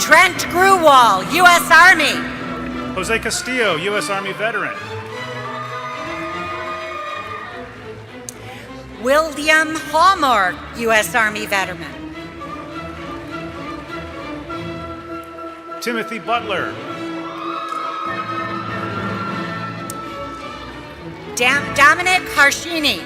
[SPEAKER 19] Trent Gruwall, U.S. Army.
[SPEAKER 24] Jose Castillo, U.S. Army veteran.
[SPEAKER 19] William Hallmore, U.S. Army veteran.
[SPEAKER 24] Timothy Butler.
[SPEAKER 19] Dominic Harshini.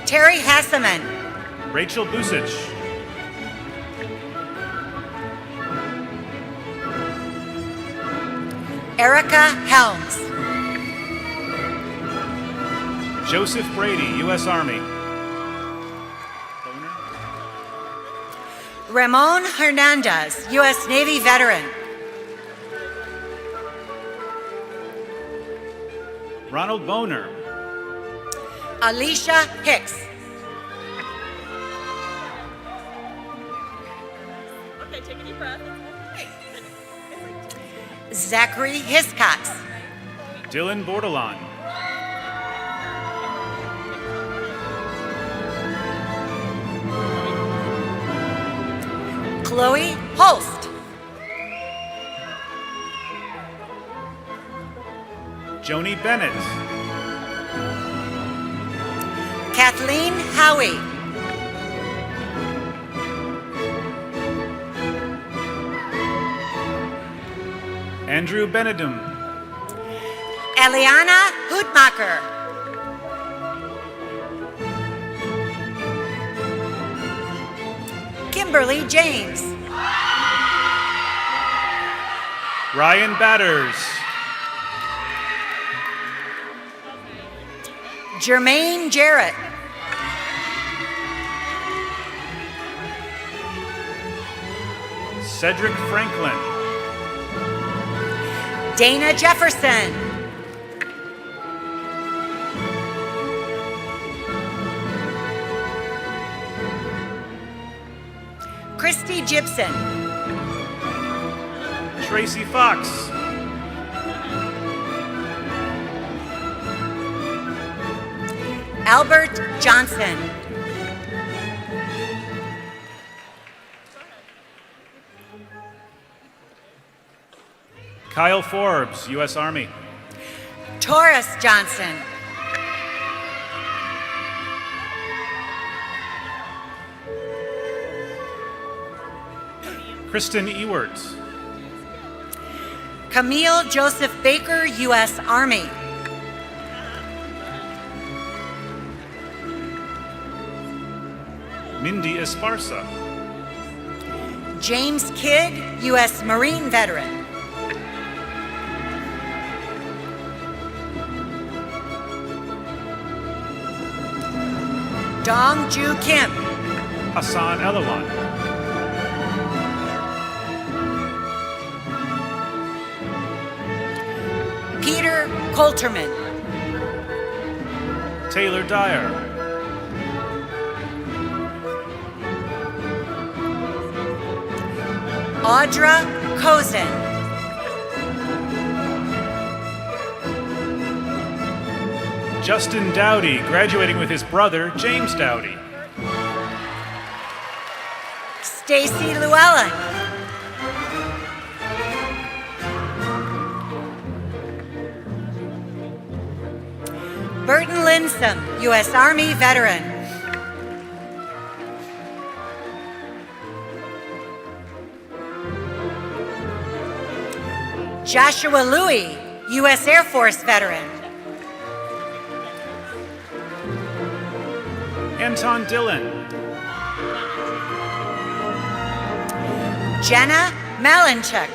[SPEAKER 19] Terry Hasseman.
[SPEAKER 24] Rachel Busich.
[SPEAKER 19] Erica Helms.
[SPEAKER 24] Joseph Brady, U.S. Army.
[SPEAKER 19] Ramon Hernandez, U.S. Navy veteran.
[SPEAKER 24] Ronald Boner.
[SPEAKER 19] Alicia Hicks.
[SPEAKER 21] Okay, take a deep breath.
[SPEAKER 19] Zachary Hiscox.
[SPEAKER 24] Dylan Bordelon.
[SPEAKER 19] Chloe Holst.
[SPEAKER 24] Joni Bennett.
[SPEAKER 19] Kathleen Howie.
[SPEAKER 24] Andrew Benedum.
[SPEAKER 19] Eliana Hoodmacher. Kimberly James.
[SPEAKER 24] Ryan Batters.
[SPEAKER 19] Jermaine Jarrett.
[SPEAKER 24] Cedric Franklin.
[SPEAKER 19] Dana Jefferson. Christy Gibson.
[SPEAKER 24] Tracy Fox.
[SPEAKER 19] Albert Johnson.
[SPEAKER 24] Kyle Forbes, U.S. Army.
[SPEAKER 19] Taurus Johnson.
[SPEAKER 24] Kristen Ewert.
[SPEAKER 19] Camille Joseph Baker, U.S. Army.
[SPEAKER 24] Mindy Esparza.
[SPEAKER 19] James Kidd, U.S. Marine veteran. Dong Ju Kim.
[SPEAKER 24] Hassan Elawan.
[SPEAKER 19] Peter Coulterman.
[SPEAKER 24] Taylor Dyer.
[SPEAKER 19] Audra Cozen.
[SPEAKER 24] Justin Dowdy, graduating with his brother, James Dowdy.
[SPEAKER 19] Stacy Llewellyn. Burton Linsome, U.S. Army veteran. Joshua Louis, U.S. Air Force veteran.
[SPEAKER 24] Anton Dillon.
[SPEAKER 19] Jenna Malinchuk.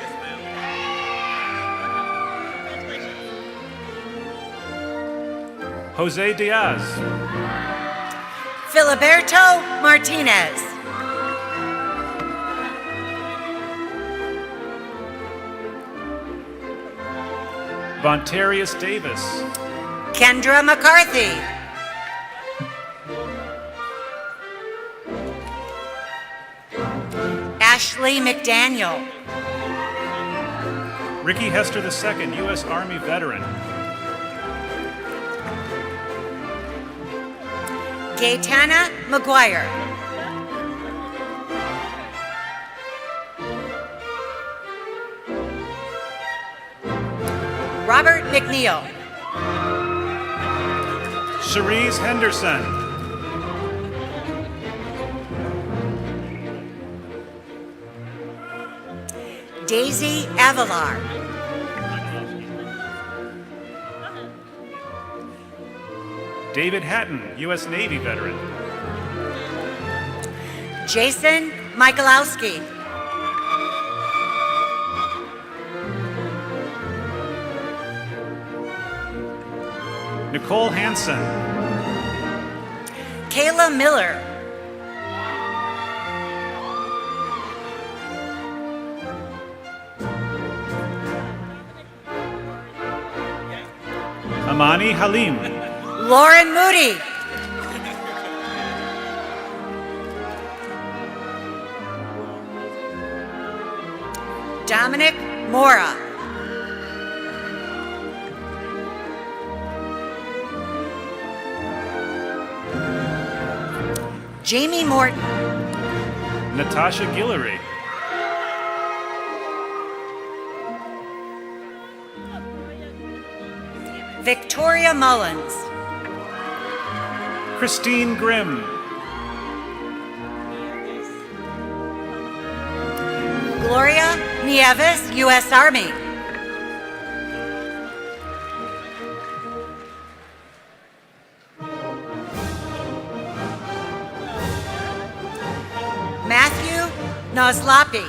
[SPEAKER 24] Jose Diaz.
[SPEAKER 19] Filiberto Martinez.
[SPEAKER 24] Vontarius Davis.
[SPEAKER 19] Kendra McCarthy. Ashley McDaniel.
[SPEAKER 24] Ricky Hester II, U.S. Army veteran.
[SPEAKER 19] Gaetana McGuire. Robert McNeil.
[SPEAKER 24] Cherise Henderson.
[SPEAKER 19] Daisy Avalar.
[SPEAKER 24] David Hatton, U.S. Navy veteran.
[SPEAKER 19] Jason Michalowski.
[SPEAKER 24] Nicole Hansen.
[SPEAKER 19] Kayla Miller.
[SPEAKER 24] Amani Halim.
[SPEAKER 19] Lauren Moody. Dominic Mora. Jamie Morton.
[SPEAKER 24] Natasha Guillory.
[SPEAKER 19] Victoria Mullins.
[SPEAKER 24] Christine Grimm.
[SPEAKER 19] Gloria Nieves, U.S. Army. Matthew Nozlapi.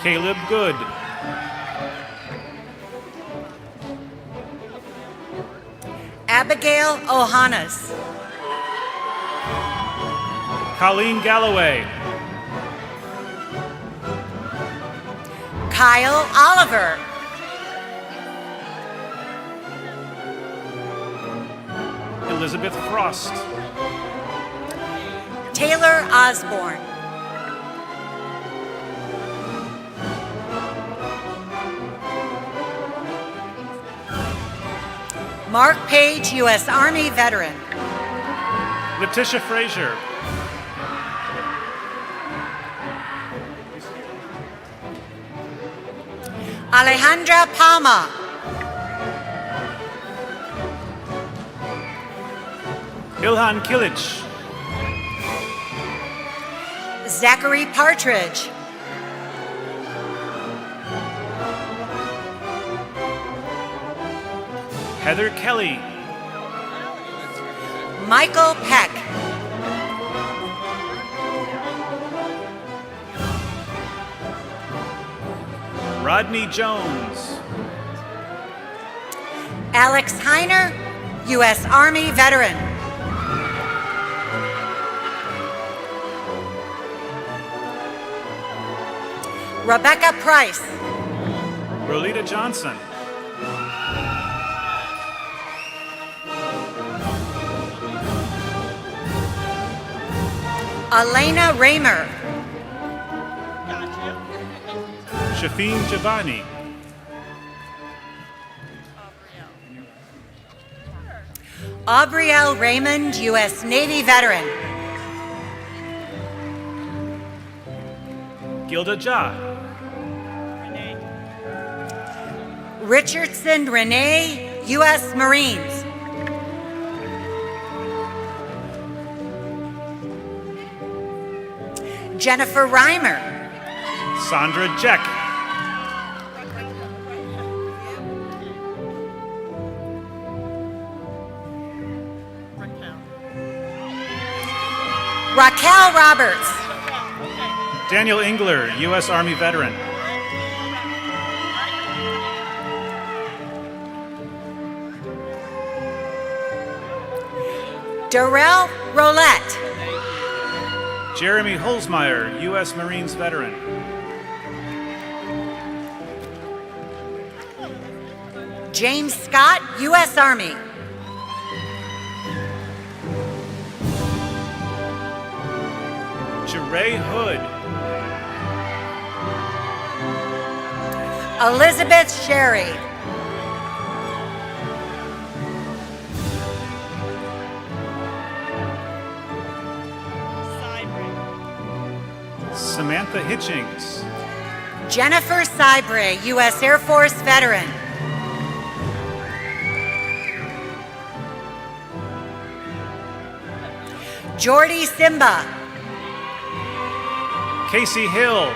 [SPEAKER 24] Caleb Good.
[SPEAKER 19] Abigail Ohanas.
[SPEAKER 24] Colleen Galloway.
[SPEAKER 19] Kyle Oliver.
[SPEAKER 24] Elizabeth Frost.
[SPEAKER 19] Taylor Osborne. Mark Page, U.S. Army veteran.
[SPEAKER 24] Letitia Frazier.
[SPEAKER 19] Alejandra Palma.
[SPEAKER 24] Ilhan Kilic.
[SPEAKER 19] Zachary Partridge.
[SPEAKER 24] Heather Kelly.
[SPEAKER 19] Michael Peck.
[SPEAKER 24] Rodney Jones.
[SPEAKER 19] Alex Heiner, U.S. Army veteran. Rebecca Price.
[SPEAKER 24] Rolita Johnson.
[SPEAKER 19] Elena Raymer.
[SPEAKER 24] Shafeen Javani.
[SPEAKER 19] Aubrielle Raymond, U.S. Navy veteran.
[SPEAKER 24] Gilda Ja.
[SPEAKER 19] Richardson Renee, U.S. Marines. Jennifer Reimer.
[SPEAKER 24] Sandra Jeck.
[SPEAKER 19] Raquel Roberts.
[SPEAKER 24] Daniel Engler, U.S. Army veteran.
[SPEAKER 19] Darrell Rolette.
[SPEAKER 24] Jeremy Holzmeyer, U.S. Marines veteran.
[SPEAKER 19] James Scott, U.S. Army.
[SPEAKER 24] Jeray Hood.
[SPEAKER 19] Elizabeth Sherry.
[SPEAKER 24] Samantha Hitchings.
[SPEAKER 19] Jennifer Sybre, U.S. Air Force veteran. Jordy Simba.
[SPEAKER 24] Casey Hill.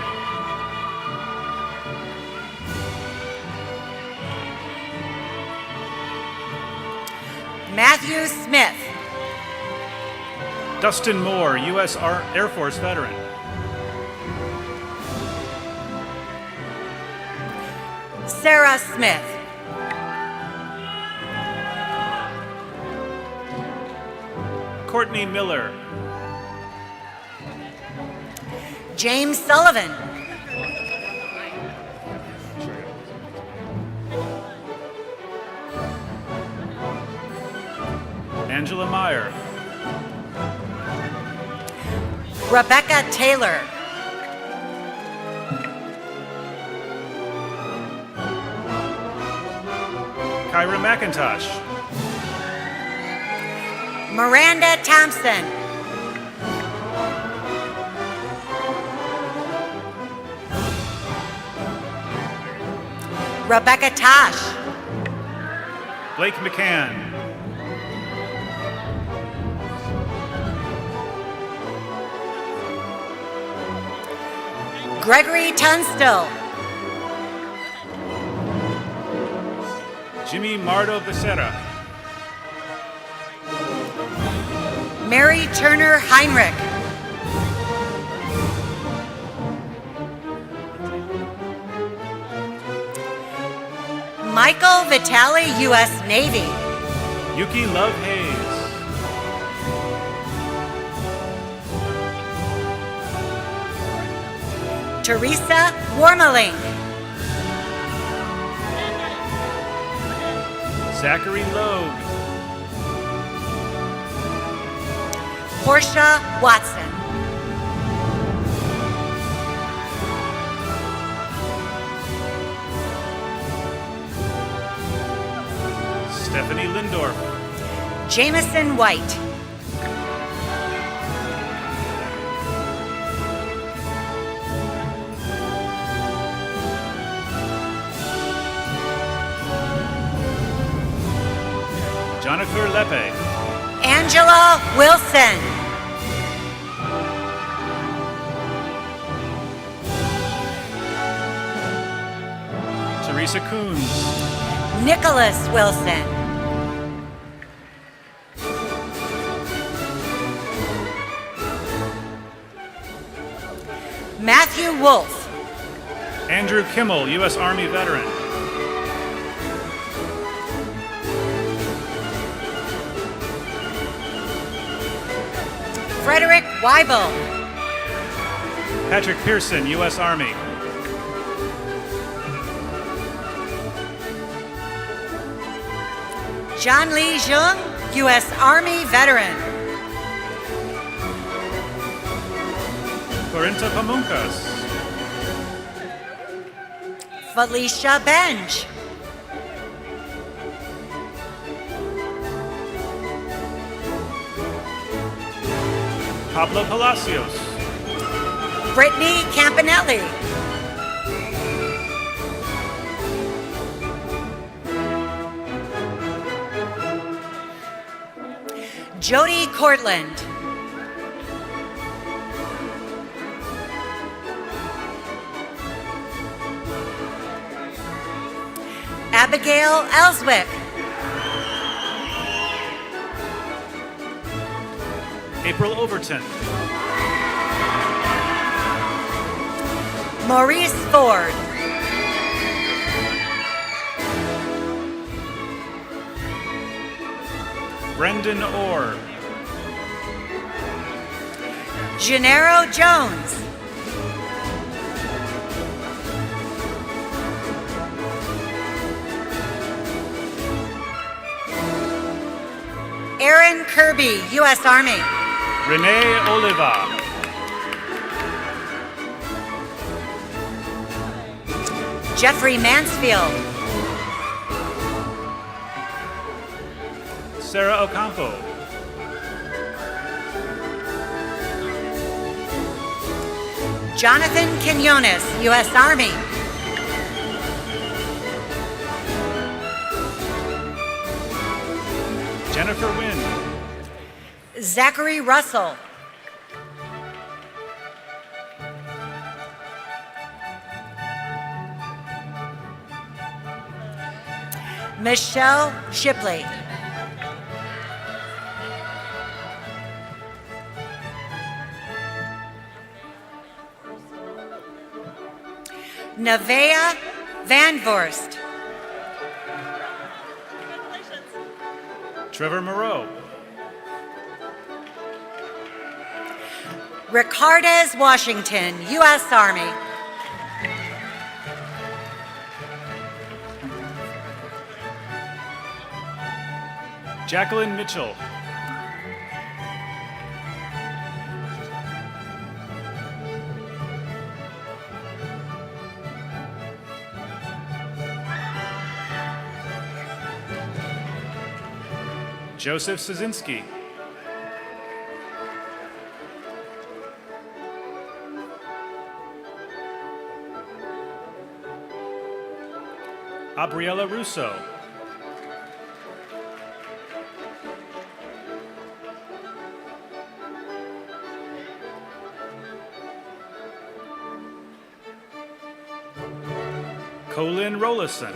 [SPEAKER 19] Matthew Smith.
[SPEAKER 24] Dustin Moore, U.S. Air Force veteran.
[SPEAKER 19] Sarah Smith.
[SPEAKER 24] Courtney Miller.
[SPEAKER 19] James Sullivan.
[SPEAKER 24] Angela Meyer.
[SPEAKER 19] Rebecca Taylor.
[SPEAKER 24] Kyra McIntosh.
[SPEAKER 19] Miranda Thompson. Rebecca Tosh.
[SPEAKER 24] Blake McCann.
[SPEAKER 19] Gregory Tunstall.
[SPEAKER 24] Jimmy Mardo Becerra.
[SPEAKER 19] Mary Turner Heinrich. Michael Vitale, U.S. Navy.
[SPEAKER 24] Yuki Love Hayes.
[SPEAKER 19] Teresa Wormeling.
[SPEAKER 24] Zachary Logue.
[SPEAKER 19] Portia Watson.
[SPEAKER 24] Stephanie Lindorf.
[SPEAKER 19] Jameson White.
[SPEAKER 24] Jonathan Lepe.
[SPEAKER 19] Angela Wilson.
[SPEAKER 24] Teresa Coons.
[SPEAKER 19] Nicholas Wilson. Matthew Wolf.
[SPEAKER 24] Andrew Kimmel, U.S. Army veteran.
[SPEAKER 19] Frederick Weibel.
[SPEAKER 24] Patrick Pearson, U.S. Army.
[SPEAKER 19] John Lee Jung, U.S. Army veteran.
[SPEAKER 24] Corinta Pamunkas.
[SPEAKER 19] Felicia Benj.
[SPEAKER 24] Pablo Palacios.
[SPEAKER 19] Brittany Campanelli. Jody Cortland. Abigail Ellswick.
[SPEAKER 24] April Overton.
[SPEAKER 19] Maurice Ford.
[SPEAKER 24] Brendan Orr.
[SPEAKER 19] Gennaro Jones. Aaron Kirby, U.S. Army.
[SPEAKER 24] Renee Oliva.
[SPEAKER 19] Jeffrey Mansfield.
[SPEAKER 24] Sarah Ocampo.
[SPEAKER 19] Jonathan Quinones, U.S. Army.
[SPEAKER 24] Jennifer Wynn.
[SPEAKER 19] Zachary Russell. Michelle Shipley. Nevaeh Van Vorst.
[SPEAKER 24] Trevor Moreau.
[SPEAKER 19] Ricardez Washington, U.S. Army.
[SPEAKER 24] Jacqueline Mitchell. Joseph Szynski. Abriella Russo. Colin Rollison.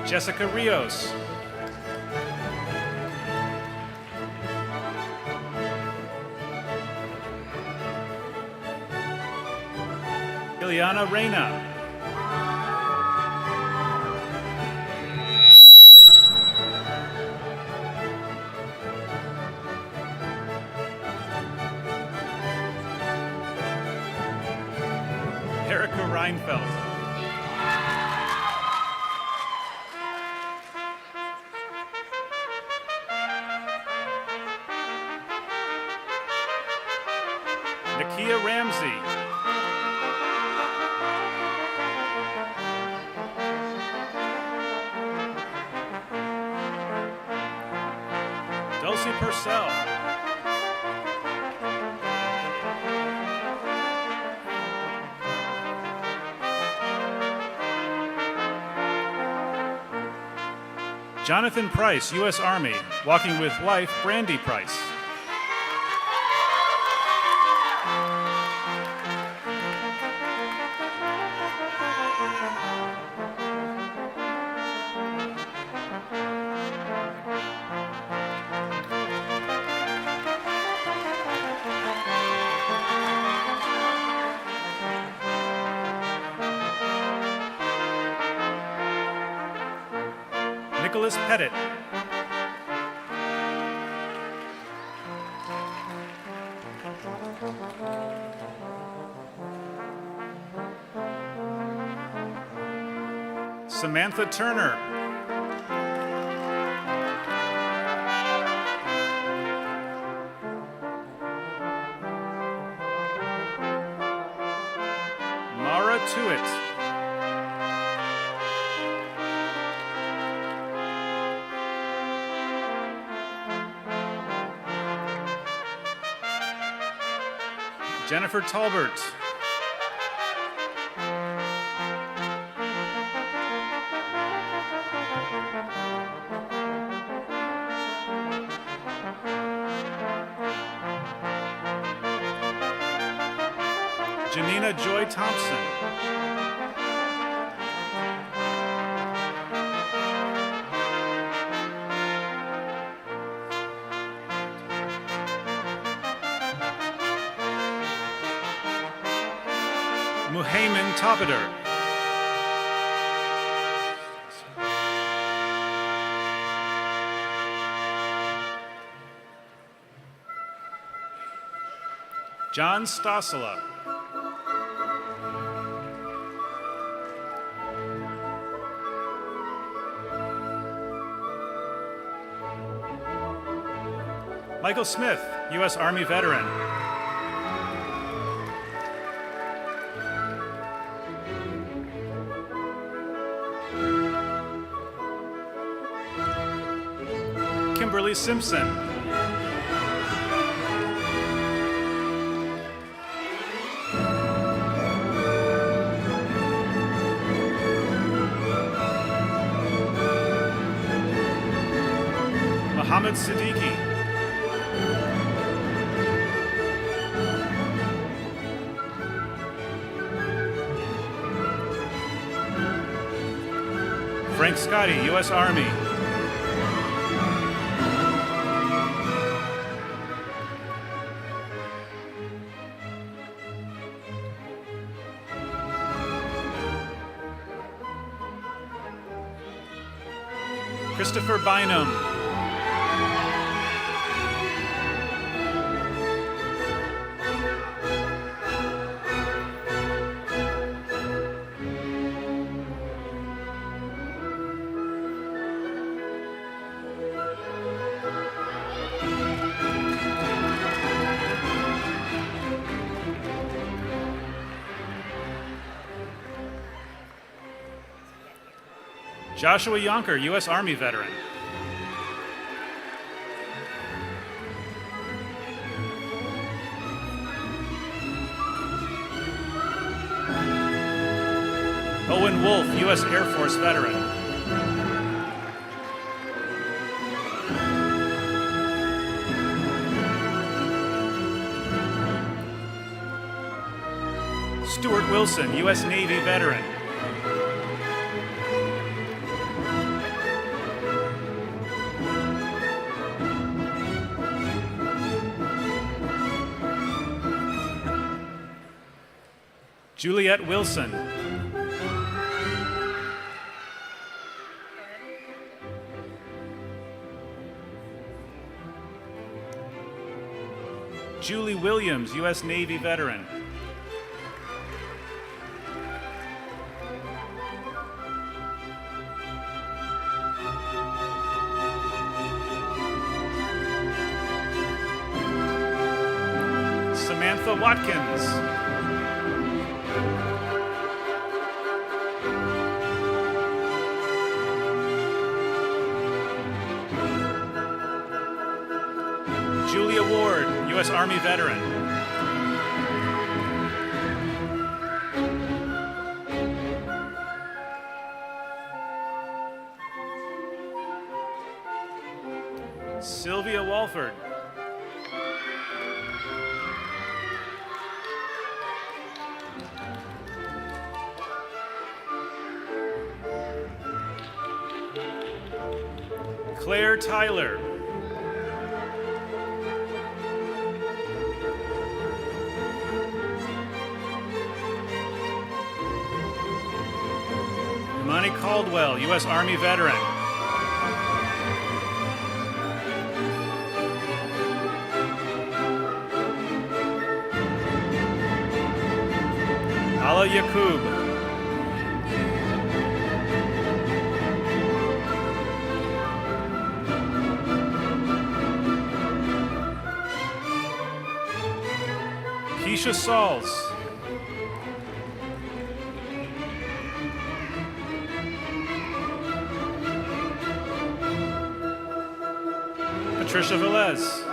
[SPEAKER 24] Jessica Rios. Ileana Reyna. Erica Reinfeldt. Nakia Ramsey. Dulcie Purcell. Jonathan Price, U.S. Army, walking with wife Brandy Price. Nicholas Pettit. Samantha Turner. Mara Tuitt. Jennifer Talbert. Janina Joy Thompson. Muhaymin Topader. John Tassel. Michael Smith, U.S. Army veteran. Kimberly Simpson. Mohammed Siddiqui. Frank Scotty, U.S. Army. Christopher Bynum. Joshua Yonker, U.S. Army veteran. Owen Wolf, U.S. Air Force veteran. Stuart Wilson, U.S. Navy veteran. Juliette Wilson. Julie Williams, U.S. Navy veteran. Samantha Watkins. Julia Ward, U.S. Army veteran. Sylvia Walford. Claire Tyler. Imani Caldwell, U.S. Army veteran. Ala Yaqub. Keisha Sauls. Patricia Velez.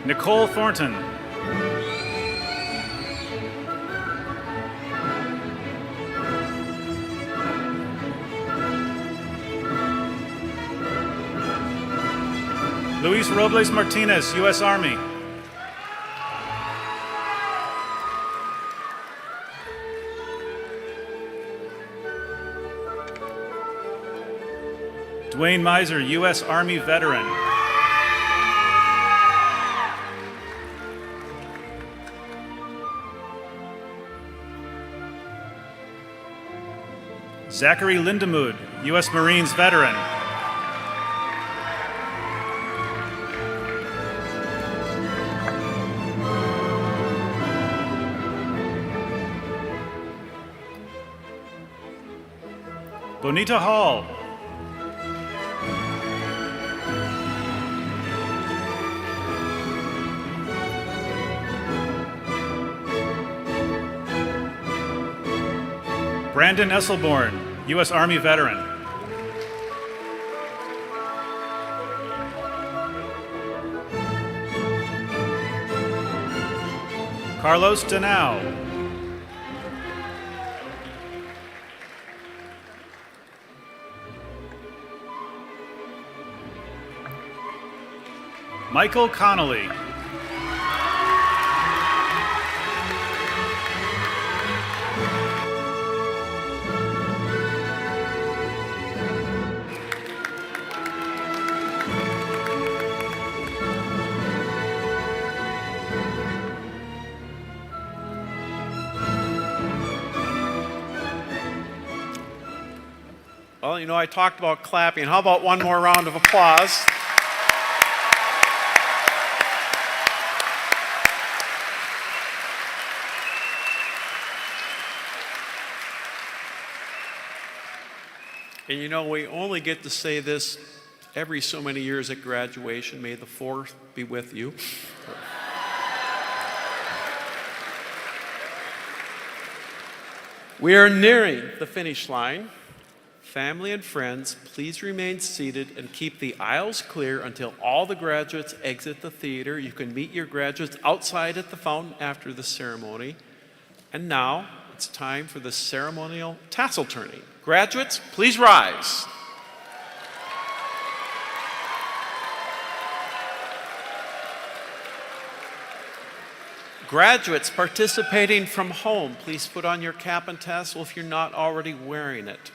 [SPEAKER 24] Nicole Thornton. Luis Robles Martinez, U.S. Army. Dwayne Miser, U.S. Army veteran. Zachary Lindemood, U.S. Marines veteran. Bonita Hall. Brandon Esselborn, U.S. Army veteran. Carlos Danao. Michael Connolly.
[SPEAKER 10] Well, you know, I talked about clapping. How about one more round of applause? And you know, we only get to say this every so many years at graduation. May the 4th be with you. We are nearing the finish line. Family and friends, please remain seated and keep the aisles clear until all the graduates exit the theater. You can meet your graduates outside at the fountain after the ceremony. And now it's time for the ceremonial tassel turning. Graduates, please rise. Graduates participating from home, please put on your cap and tassel if you're not already wearing it.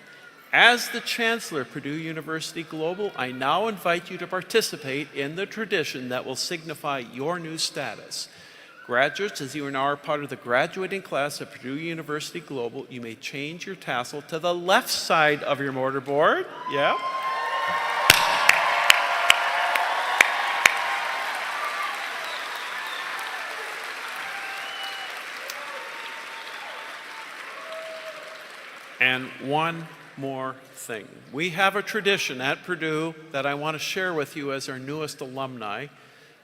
[SPEAKER 10] As the Chancellor of Purdue University Global, I now invite you to participate in the tradition that will signify your new status. Graduates, as you are now part of the graduating class of Purdue University Global, you may change your tassel to the left side of your mortarboard. Yeah. And one more thing. We have a tradition at Purdue that I want to share with you as our newest alumni.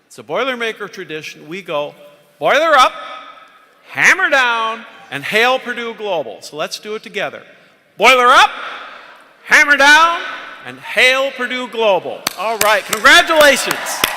[SPEAKER 10] It's a Boilermaker tradition. We go boiler up, hammer down, and hail Purdue Global. So let's do it together. Boiler up, hammer down, and hail Purdue Global. All right, congratulations.